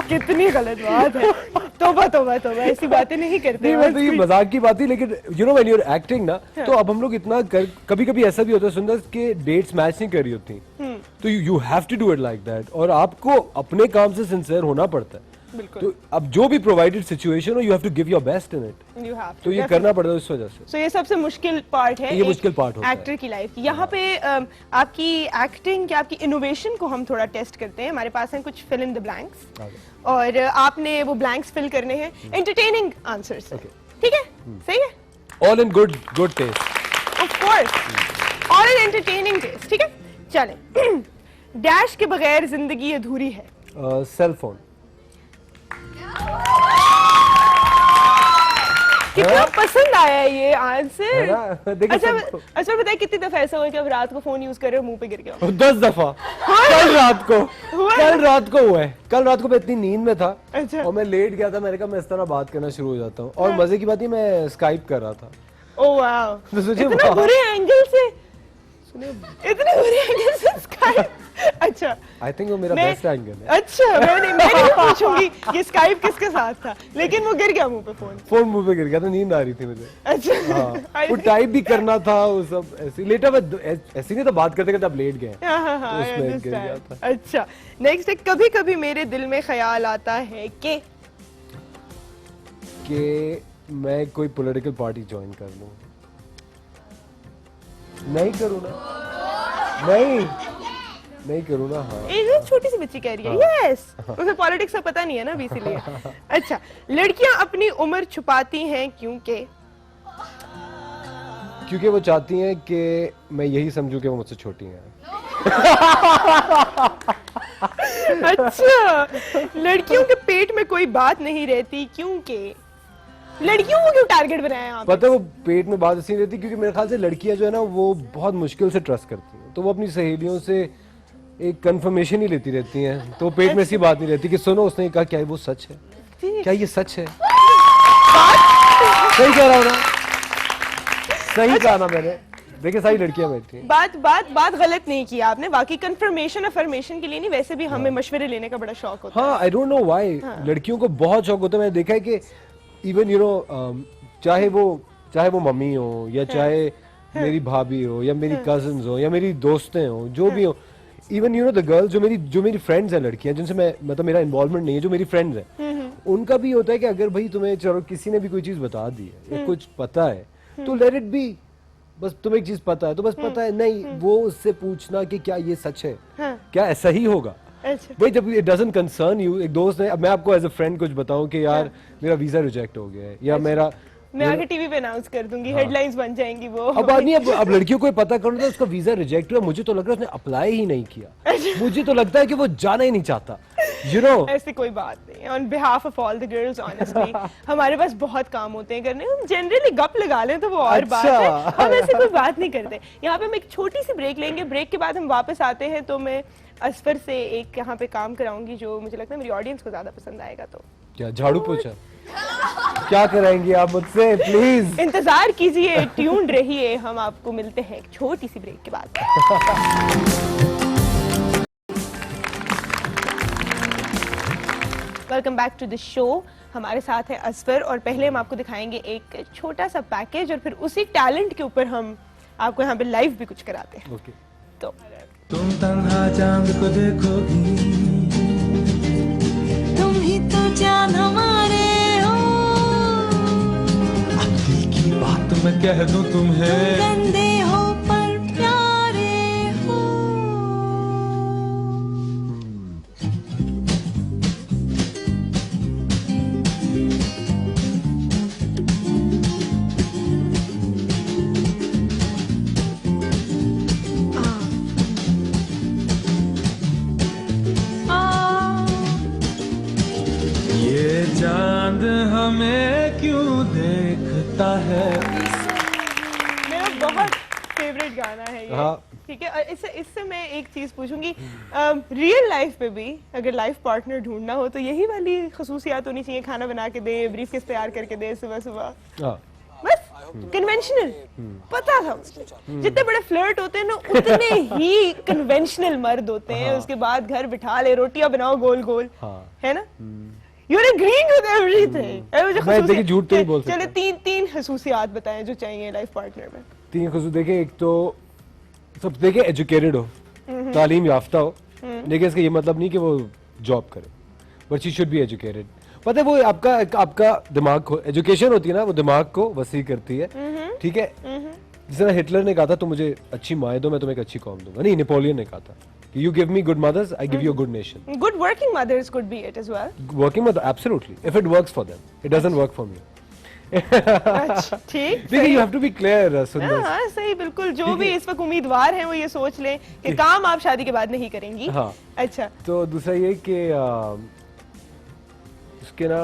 कितनी गलत बात है। तौबा तौबा तौबा, ऐसी बातें नहीं करते। नहीं, मैं तो ये मजाक की बात थी, लेकिन you know when you are acting ना, तो अब हम लोग इतना कभी कभी ऐसा भी होता है सुंदर के डेट्स मैच नहीं कर रही होती, तो you have to do it like that, और आपको अपने काम से सिंसियर होना पड़ता है। तो अब जो भी प्रोवाइडेड सिचुएशन हो, you have to give your best in it, तो ये करना पड़ता है उस वजह से। So, ये सबसे मुश्किल पार्ट है, ये मुश्किल पार्ट होता है एक्टर की लाइफ की। यहाँ पे आपकी एक्टिंग की, आपकी इनोवेशन को हम थोड़ा टेस्ट करते हैं। हमारे पास हैं कुछ फिल इन द ब्लैंक्स, और आपने वो ब्लैंक्स फिल करने हैं एंटरटेनिंग आंसर्स, ठीक है? सही है, all in good taste, of course, all in entertaining taste, ठीक है? चलें। डैश के बगैर जिंदगी अधूरी है। Cell phone. कितना पसंद आया है ये है आंसर। ना? देखिए अच्छा सबको- अच्छा बताए कितनी दफा ऐसा हुआ कि आप रात को फोन यूज कर रहे हो मुंह पे गिर गया हो? 10 दफा कल रात को हुआ? कल रात को हुआ है। कल रात को मैं इतनी नींद में था अच्छा। और मैं लेट गया था, मैंने कहा मैं इस तरह बात करना शुरू हो जाता हूँ। और मजे की बात है मैं स्काइप कर रहा था। ओह वाओ, तो सोचिए इतना वाह। बुरे एंगल से, इतने बुरे एंगल से स्काइप। अच्छा आई थिंक वो मेरा मैं बेस्ट एंगल है। अच्छा मैं नहीं पूछूंगी ये स्काइप किसके साथ था, लेकिन वो गिर गया मुंह पे फोन। फोन मुंह पे गिर गया था, नींद आ रही थी मुझे। अच्छा हाँ, वो टाइप भी करना था, वो सब ऐसे लेटा मैं ऐसे नहीं तो बात करते करते आप लेट गए। हाँ, तो I उसमें गिर गया understand. था। अच्छा नेक्स्ट है, कभी कभी मेरे दिल में ख्याल आता है कि मैं कोई पॉलिटिकल पार्टी ज्वाइन कर लूं। नहीं करूँ ना, नहीं करूँ ना। हाँ एक छोटी सी बच्ची कह रही है यस, उसे पॉलिटिक्स का पता नहीं है ना अभी इसीलिए। अच्छा, लड़कियां अपनी उम्र छुपाती हैं क्योंकि वो चाहती हैं कि मैं यही समझूं कि वो मुझसे छोटी हैं। अच्छा, लड़कियों के पेट में कोई बात नहीं रहती क्योंकि लड़कियों को क्यों टारगेट बनाया आप? पता है वो पेट में बात ऐसी रहती क्योंकि मेरे ख्याल से लड़कियां जो है ना वो बहुत मुश्किल से ट्रस्ट करती हैं, तो वो अपनी सहेलियों से एक कंफर्मेशन ही लेती रहती हैं। तो पेट में ऐसी बात नहीं रहती कि सुनो उसने कहा क्या वो सच है, क्या ये सच है। सही कह रहा हूँ ना, सही कहा ना मैंने। देखिए सारी लड़कियां बैठी हैं। बात गलत नहीं की आपने, बाकी कंफर्मेशन अफर्मेशन के लिए नहीं, वैसे भी हमें मशवरे लेने का बड़ा शौक होता है। हाँ आई डोंट नो व्हाई लड़कियों को बहुत शौक होता है। मैंने देखा है कि इवन यू नो चाहे वो मम्मी हो या चाहे मेरी भाभी हो या मेरी कजिन्स हो या मेरी दोस्तें हो, जो भी हो, even you know the girls जो मेरी फ्रेंड्स हैं, लड़कियां जिनसे मैं मतलब मेरा इन्वॉल्वमेंट नहीं है, जो मेरी फ्रेंड्स हैं, उनका भी होता है कि अगर भाई तुम्हें चलो किसी ने भी कोई चीज बता दी है या कुछ पता है तो लेट इट बी। बस तुम्हें एक चीज पता है तो बस पता है, नहीं वो उससे पूछना कि क्या ये सच है, क्या ऐसा ही होगा। अच्छा भाई जब इट डजंट कंसर्न यू, एक दोस्त है, अब मैं आपको एज अ फ्रेंड कुछ बताऊं कि यार मेरा वीजा रिजेक्ट हो गया है या मैं आगे टीवी पे अनाउंस कर दूंगी, हेडलाइंस बन जाएंगी वो। अब लड़कियों को पता करना था उसका वीजा रिजेक्ट हुआ, मुझे तो लग रहा है उसने अप्लाई ही नहीं किया। मुझे तो लगता है कि वो जाना ही नहीं चाहता, यू नो। ऐसी कोई बात नहीं, on behalf of all the girls honestly हमारे पास बहुत काम होते हैं करने, हम जनरली गप लगा लें तो वो और बात है, हम ऐसी कोई बात नहीं करते। यहाँ पे हम एक छोटी सी ब्रेक लेंगे, ब्रेक के बाद हम वापस आते हैं तो मैं असफर से एक यहाँ पे काम कराऊंगी जो मुझे लगता है मेरी ऑडियंस को ज्यादा पसंद आएगा। तो क्या झाड़ू पोछा क्या कराएंगे आप मुझसे, प्लीज इंतजार कीजिए, ट्यून्ड रहिए, हम आपको मिलते हैं एक छोटी सी ब्रेक के बाद। Welcome back to the show. हमारे साथ है असफर और पहले हम आपको दिखाएंगे एक छोटा सा पैकेज और फिर उसी टैलेंट के ऊपर हम आपको यहाँ पे लाइव भी कुछ कराते हैं। ओके तो तुम तन्हा चांद को देखोगी, तुम ही तो जान हमारे हो, अब दिल की बात मैं कह दूं तुम्हें, गंदे हो पर प्यारे हो। ये चांद हमें क्यों देखता है। मेरा बहुत फेवरेट गाना है ये। हाँ। ठीक है, और इससे मैं एक चीज पूछूंगी, रियल लाइफ पे भी अगर लाइफ पार्टनर ढूंढना हो तो यही वाली खसूसियात होनी चाहिए, खाना बना के दे, ब्रीफकेस तैयार करके दे सुबह सुबह, हाँ बस कन्वेंशनल। पता था मुझे, जितने बड़े फ्लर्ट होते हैं ना उतने ही कन्वेंशनल मर्द होते हैं। उसके बाद घर बिठा ले, रोटियां बनाओ गोल गोल, हाँ। है ना। You're agreeing with everything। मैं देखिए झूठ तो नहीं बोल सकता। चले तीन खसूसियात बताएं जो चाहिए लाइफ पार्टनर में। 3 खसूस देखिए, एक तो सब देखिए एजुकेटेड हो, तालीम याफ्ता हो, लेकिन इसका ये मतलब नहीं कि वो जॉब करे, but she should be educated. पता है वो आपका दिमाग को, एजुकेशन होती है ना, वो दिमाग को वसी करती है, ठीक है। जिस तरह हिटलर ने कहा था तुम मुझे अच्छी माएँ दो मैं तुम्हें एक अच्छी कौम दूंगा, नहीं नेपोलियन ने कहा था you give me good mothers, I give you a good nation. Good working mothers could be it as well. Working mother, absolutely. If it works for them, it doesn't work for me. अच्छा, ठीक। देखिए you have to be clear, सुंदर। हाँ सही, बिल्कुल। जो भी इस वक्त उम्मीदवार हैं वो ये सोच लें कि काम आप शादी के बाद नहीं करेंगी। हाँ। अच्छा, तो दूसरा ये कि उसके ना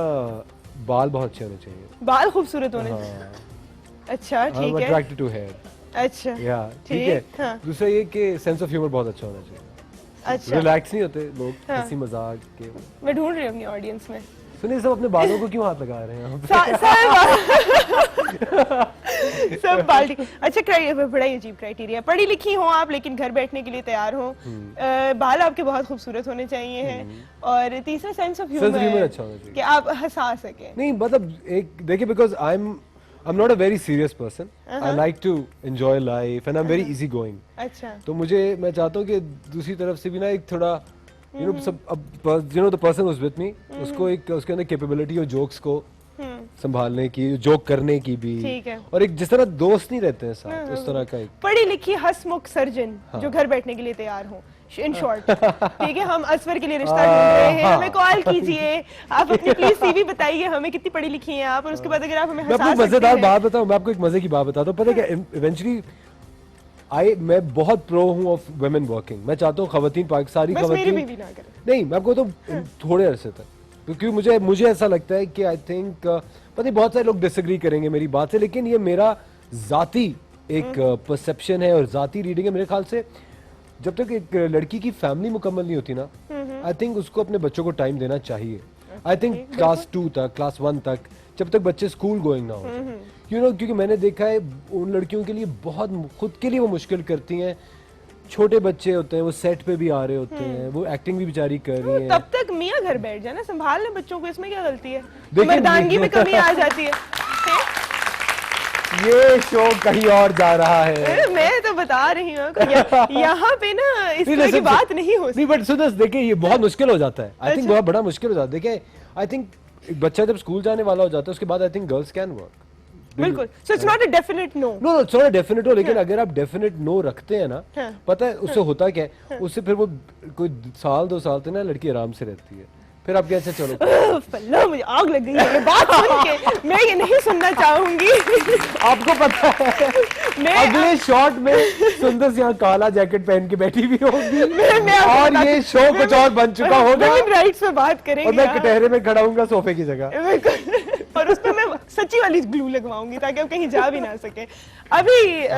बाल बहुत अच्छे होने चाहिए। बाल खूबसूरत होने। हाँ, अच्छा I'm ठीक है। attracted to hair। अच्छा या ठीक है। हाँ। दूसरा ये कि सेंस ऑफ ह्यूमर बहुत अच्छा होना चाहिए। अच्छा रिलैक्स नहीं होते लोग हाँ। हंसी मजाक के। मैं ढूंढ रही हूँ अपनी ऑडियंस में। सुनिए, सब अपने बालों को क्यों हाथ लगा रहे हैं आप? सब बाल्टी। अच्छा बड़ा ही अजीब क्राइटेरिया। पढ़ी लिखी हो आप लेकिन घर बैठने के लिए तैयार हो। बाल आपके बहुत खूबसूरत होने चाहिए हैं। और तीसरा सेंस ऑफ ह्यूमर ह्यूमर अच्छा होना चाहिए कि आप हंसा सकें। नहीं, मतलब एक देखिए, because I'm not a very serious person. I like to enjoy life and I'm very easy going. अच्छा तो मैं चाहता हूँ कि दूसरी तरफ से भी ना एक थोड़ा the person who's with me, उसको एक उसके अंदर कैपेबिलिटी हो जोक्स को संभालने की, जोक करने की भी, ठीक है। और एक जिस तरह दोस्त नहीं रहते हैं साथ, उस तरह का एक। पढ़ी लिखी हंसमुख सर्जन जो घर बैठने के लिए तैयार हो। इन शॉर्ट ठीक है, हम असवर के लिए रिश्ता ढूंढ रहे हैं। हमें कॉल कीजिए, आप अपनी प्लीज सीवी बताइए हमें कितनी पढ़ी लिखी हैं आप, और उसके बाद अगर आप हमें मैं हंसा आपको सकते मजेदार हैं। बात बताऊं, मैं आपको एक मजे की बात बताता हूँ। पता है क्या, इवेंचुअली मैं बहुत प्रो हूँ ऑफ वुमेन वर्किंग। मैं चाहता हूँ खवातीन सारी बस मेरी खवातीन बीवी ना करे। नहीं, मैं आपको तो थोड़े अरसे तक, क्योंकि मुझे ऐसा लगता है कि आई थिंक पता नहीं बहुत सारे लोग डिसएग्री करेंगे मेरी बात से, लेकिन ये मेरा जाती एक परसेप्शन है और जाती रीडिंग है। मेरे ख्याल से जब तक एक लड़की की फैमिली मुकम्मल नहीं होती ना, आई थिंक उसको अपने बच्चों को टाइम देना चाहिए। आई थिंक क्लास 2 तक, क्लास 1 तक, जब तक बच्चे स्कूल गोइंग ना हो, क्योंकि मैंने देखा है उन लड़कियों के लिए बहुत खुद के लिए वो मुश्किल करती हैं। छोटे बच्चे होते हैं, वो सेट पे भी आ रहे होते हैं, वो एक्टिंग भी बेचारी कर रही है। तब तक मियाँ घर बैठ जाना, संभाल ले बच्चों को, इसमें क्या गलती है? देखिए, मर्दानगी में कमी आ जाती है। ये शो कहीं और जा रहा है। मैं तो बता रही हूँ यहाँ पे ना इस तरह की बात नहीं हो सकती। नहीं, बट सुनो, देखिए ये बहुत मुश्किल हो जाता है। आई थिंक बहुत बड़ा मुश्किल हो जाता है। देखिए, आई थिंक एक बच्चा जब स्कूल जाने वाला हो जाता है, उसके बाद I think girls can work. बिल्कुल, so it's not a definite no. No, it's not a definite no, लेकिन अगर आप डेफिनेट नो रखते हैं ना, पता है उससे होता क्या है, उससे फिर वो कोई 1-2 साल तक ना लड़की आराम से रहती है। फिर आप कैसे चलो फल्ला, मुझे आग लग गई है ये बात सुन के। मैं ये नहीं सुनना चाहूंगी। आपको पता है अगले शॉट में सुंदर यहाँ काला जैकेट पहन के बैठी हुई होगी और ये शो कुछ और बन चुका होगा। राइट्स पे बात करेंगे और मैं कटहरे में खड़ा हूँगा सोफे की जगह, और उस पे मैं सच्ची वाली ग्लू लगवाऊंगी ताकि आप कहीं जा भी ना सके। अभी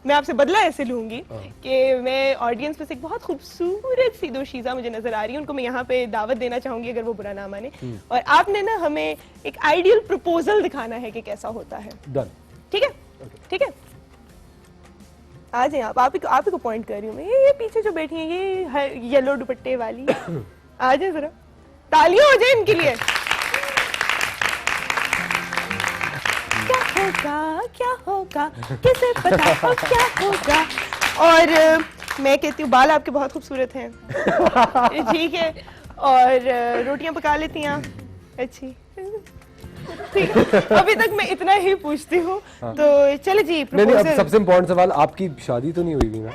मैं आपसे बदला ऐसे लूंगी कि मैं ऑडियंस में से एक बहुत खूबसूरत सी दोशीज़ा मुझे नजर आ रही है, उनको मैं यहाँ पे दावत देना चाहूंगी अगर वो बुरा ना माने, और आपने ना हमें एक आइडियल प्रपोजल दिखाना है कि कैसा होता है। डन, ठीक है? ठीक है, आ जाए आप ही को पॉइंट कर रही हूँ मैं। ये पीछे जो बैठी है ये येलो दुपट्टे वाली, आ जाए जरा, तालियां हो जाए इनके लिए। क्या होगा किसे पता हो क्या होगा। और मैं कहती हूँ बाल आपके बहुत खूबसूरत हैं। ठीक है, और रोटियां पका लेती हैं आप अच्छी। ठीक है, अभी तक मैं इतना ही पूछती हूँ। तो चले जी, नहीं, अब सबसे इम्पोर्टेंट सवाल, आपकी शादी तो नहीं हुई भी ना?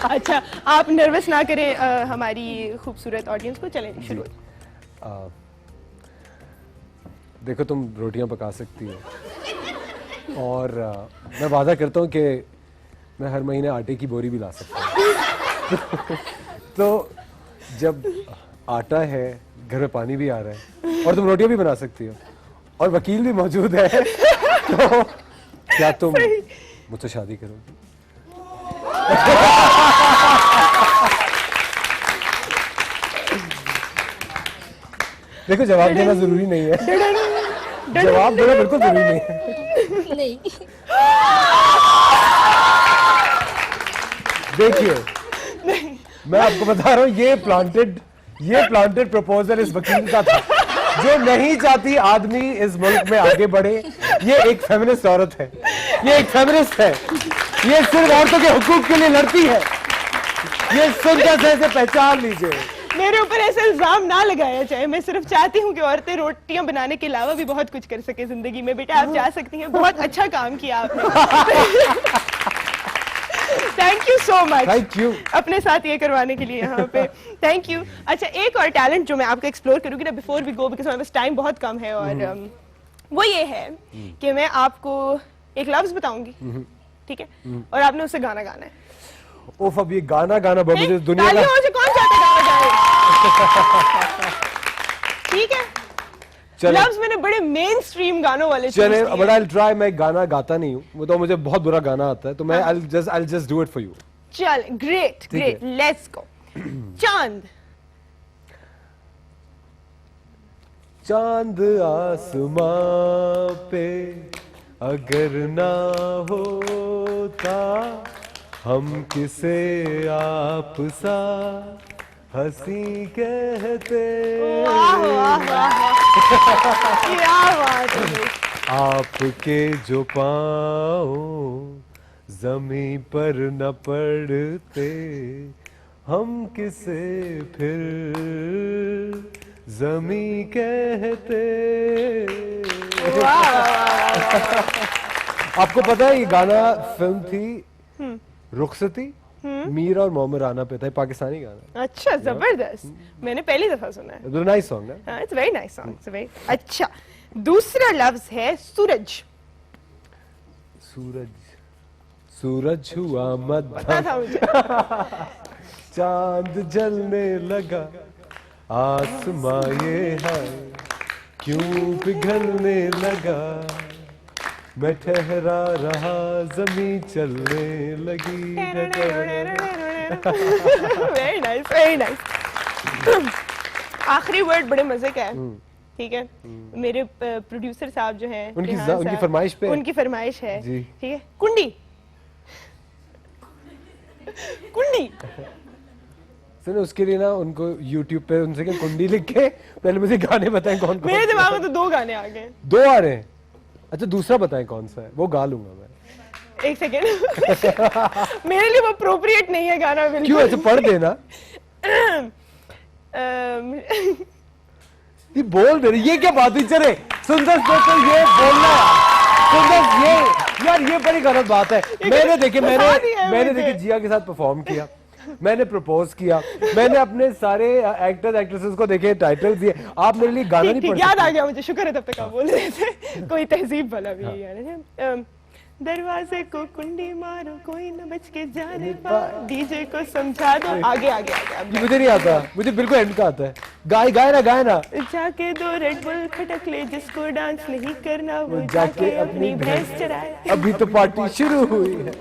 अच्छा, आप नर्वस ना करें हमारी खूबसूरत ऑडियंस को। चलें शुरू। देखो, तुम रोटियां पका सकती हो और मैं वादा करता हूँ कि मैं हर महीने आटे की बोरी भी ला सकता हूँ। तो जब आटा है, घर में पानी भी आ रहा है और तुम रोटियां भी बना सकती हो और वकील भी मौजूद है, तो क्या तुम मुझसे शादी करोगी? देखो, जवाब देना जरूरी नहीं है। जवाब देना बिल्कुल जरूरी नहीं है। नहीं। देखिए, मैं आपको बता रहा हूँ, ये प्लांटेड प्रपोजल इस वकील का था, जो नहीं चाहती आदमी इस मुल्क में आगे बढ़े। ये एक फेमिनिस्ट औरत है, ये एक फेमिनिस्ट है, ये सिर्फ औरतों के हुकूक के लिए लड़ती है। ये सुनकर से पहचान लीजिए। मेरे ऊपर ऐसा इल्जाम ना लगाया जाए। मैं सिर्फ चाहती हूँ कि औरतें रोटियां बनाने के अलावा भी बहुत कुछ कर सके जिंदगी में। बेटा, आप जा सकती हैं, बहुत अच्छा काम किया आपने। Thank you so much. Thank you अपने साथ ये करवाने के लिए यहाँ पे। Thank you. अच्छा, एक और टैलेंट जो मैं आपको एक्सप्लोर करूंगी ना बिफोर वी गो, बिकॉज हमारे पास टाइम बहुत कम है, और वो ये है कि मैं आपको एक लफ्ज बताऊंगी, ठीक है, और आपने उससे गाना गाना है। ओफ, अब ये गाना मुझे दुनिया का तालियों से कौन चाहता गाना गाए? ठीक है, चले। लव्स मैंने बड़े मेन स्ट्रीम गानों वाले चले, choose किए। But I try. मैं गाना गाता नहीं हूँ, वो तो मुझे बहुत बुरा गाना आता है, तो मैं I just do it for you. चल ग्रेट ठीक है। Great, let's go. चांद। चांद आसमां पे अगर ना होता, हम किसे आप सा हंसी कहते। वाह वाह वाह वाह, क्या बात है। आपके जो पाँव जमी पर न पड़ते, हम किसे फिर जमी कहते। वाह वाह वाह। आपको पता है ये गाना फिल्म थी रुखसती, मीर और मोहम्मद राना पे था, ये पाकिस्तानी गाना। अच्छा, जबरदस्त, मैंने पहली दफा सुना है। है नाइस सॉन्ग है। It's very nice song, it's very अच्छा। दूसरा लफ्ज है सूरज। सूरज, सूरज हुआ पता था मध्य, मुझे। चांद जलने लगा, आसमां ये है क्यों पिघलने लगा, मैं ठहरा रहा जमीन चलने लगी। Very nice, very nice. आखिरी वर्ड बड़े मजे का है, ठीक है। मेरे प्रोड्यूसर साहब जो हैं, उनकी रेहान उनकी साहब, फरमाइश पे उनकी फरमाइश है, जी। ठीक है। कुंडी। कुंडी। सुनो, उसके लिए ना उनको YouTube पे उनसे क्या कुंडी लिख के पहले मुझे गाने बताएं कौन कौन। मेरे दिमाग में तो 2 गाने आ गए। 2 आ रहे हैं। अच्छा, दूसरा बताएं कौन सा है, वो गा लूंगा मैं। एक सेकेंड। मेरे लिए वो अप्रोप्रिएट नहीं है गाना, बिल्कुल। क्यों? अच्छा, पढ़ देना। ये बोल दे रही, ये क्या बात हुई? चले, सुंदर स्पेशल ये बोलना सुंदर, ये यार ये बड़ी गलत बात है। मैंने देखे बता दिया है मैंने मुझे। देखे जिया के साथ परफॉर्म किया, मैंने प्रपोज किया, मैंने अपने सारे एक्टर्स एक्ट्रेसेस को देखे, टाइटल दिए। आप मेरे लिए गाना नहीं ठीक, पढ़ याद आ सकते। गया मुझे, शुक्र है तब तक आप बोल रहे थे। कोई तहजीब वाला भी है। दरवाजे को कुंडी मारो, कोई न बच के जाने पाए, डीजे को समझा दो। आगे आगे आगे ये मुझे नहीं आता, मुझे बिल्कुल एंड का आता है। गाए ना। जाके 2 रेड बुल खटक ले, जिसको डांस नहीं करना वो जाके जाके अपनी अपनी भैंस चराए। अभी तो पार्टी शुरू हुई है।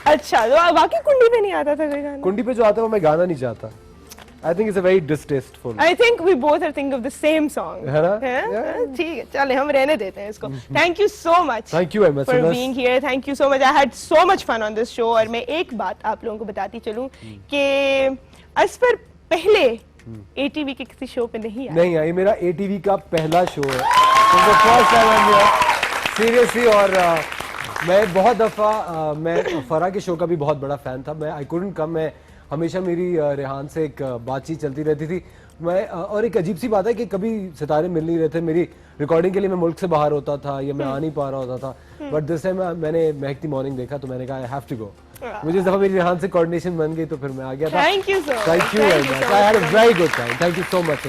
अच्छा, तो बाकी कुंडी पे नहीं आता था कोई गाना। कुंडी पे जो आता है वो मैं गाना नहीं चाहता। आई think it's a very distasteful. I think we both are thinking of the same song. है ना? ठीक है, चले हम रहने देते हैं इसको। Thank you so much. Thank you very much, for Sunas. being here. Thank you so much. I had so much fun on this show. और मैं एक बात आप लोगों को बताती चलूं कि असफर पहले ATV के किसी शो पे नहीं आया। नहीं आई, मेरा ATV का पहला शो है। First time seriously. और मैं बहुत दफा मैं फरा के शो का भी बहुत बड़ा फैन था। मैं आई कुडंट कम। मैं हमेशा मेरी रेहान से एक बातचीत चलती रहती थी। मैं और एक अजीब सी बात है कि कभी सितारे मिल नहीं रहे थे। मेरी रिकॉर्डिंग के लिए मैं मुल्क से बाहर होता था या मैं आ नहीं पा रहा होता था। बट दिस टाइम मैंने महकती मॉर्निंग देखा तो मैंने कहा आई हैव टू गो। मुझे इस दफा मेरी रेहान से कोऑर्डिनेशन बन गई तो फिर मैं आ गया था। Thank you so much. Thank you very much. I had a very good time. Thank you so much.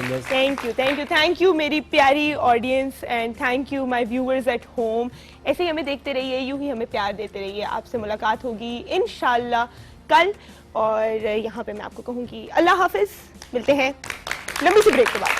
Thank you मेरी प्यारी audience and thank you my viewers at home. ऐसे ही हमें देखते रहिए, यूं ही हमें प्यार देते रहिए। आपसे मुलाकात होगी इंशाल्लाह कल। और यहाँ पे मैं आपको कहूँगी अल्लाह हाफिज। मिलते हैं लंबी सी ब्रेक के बाद।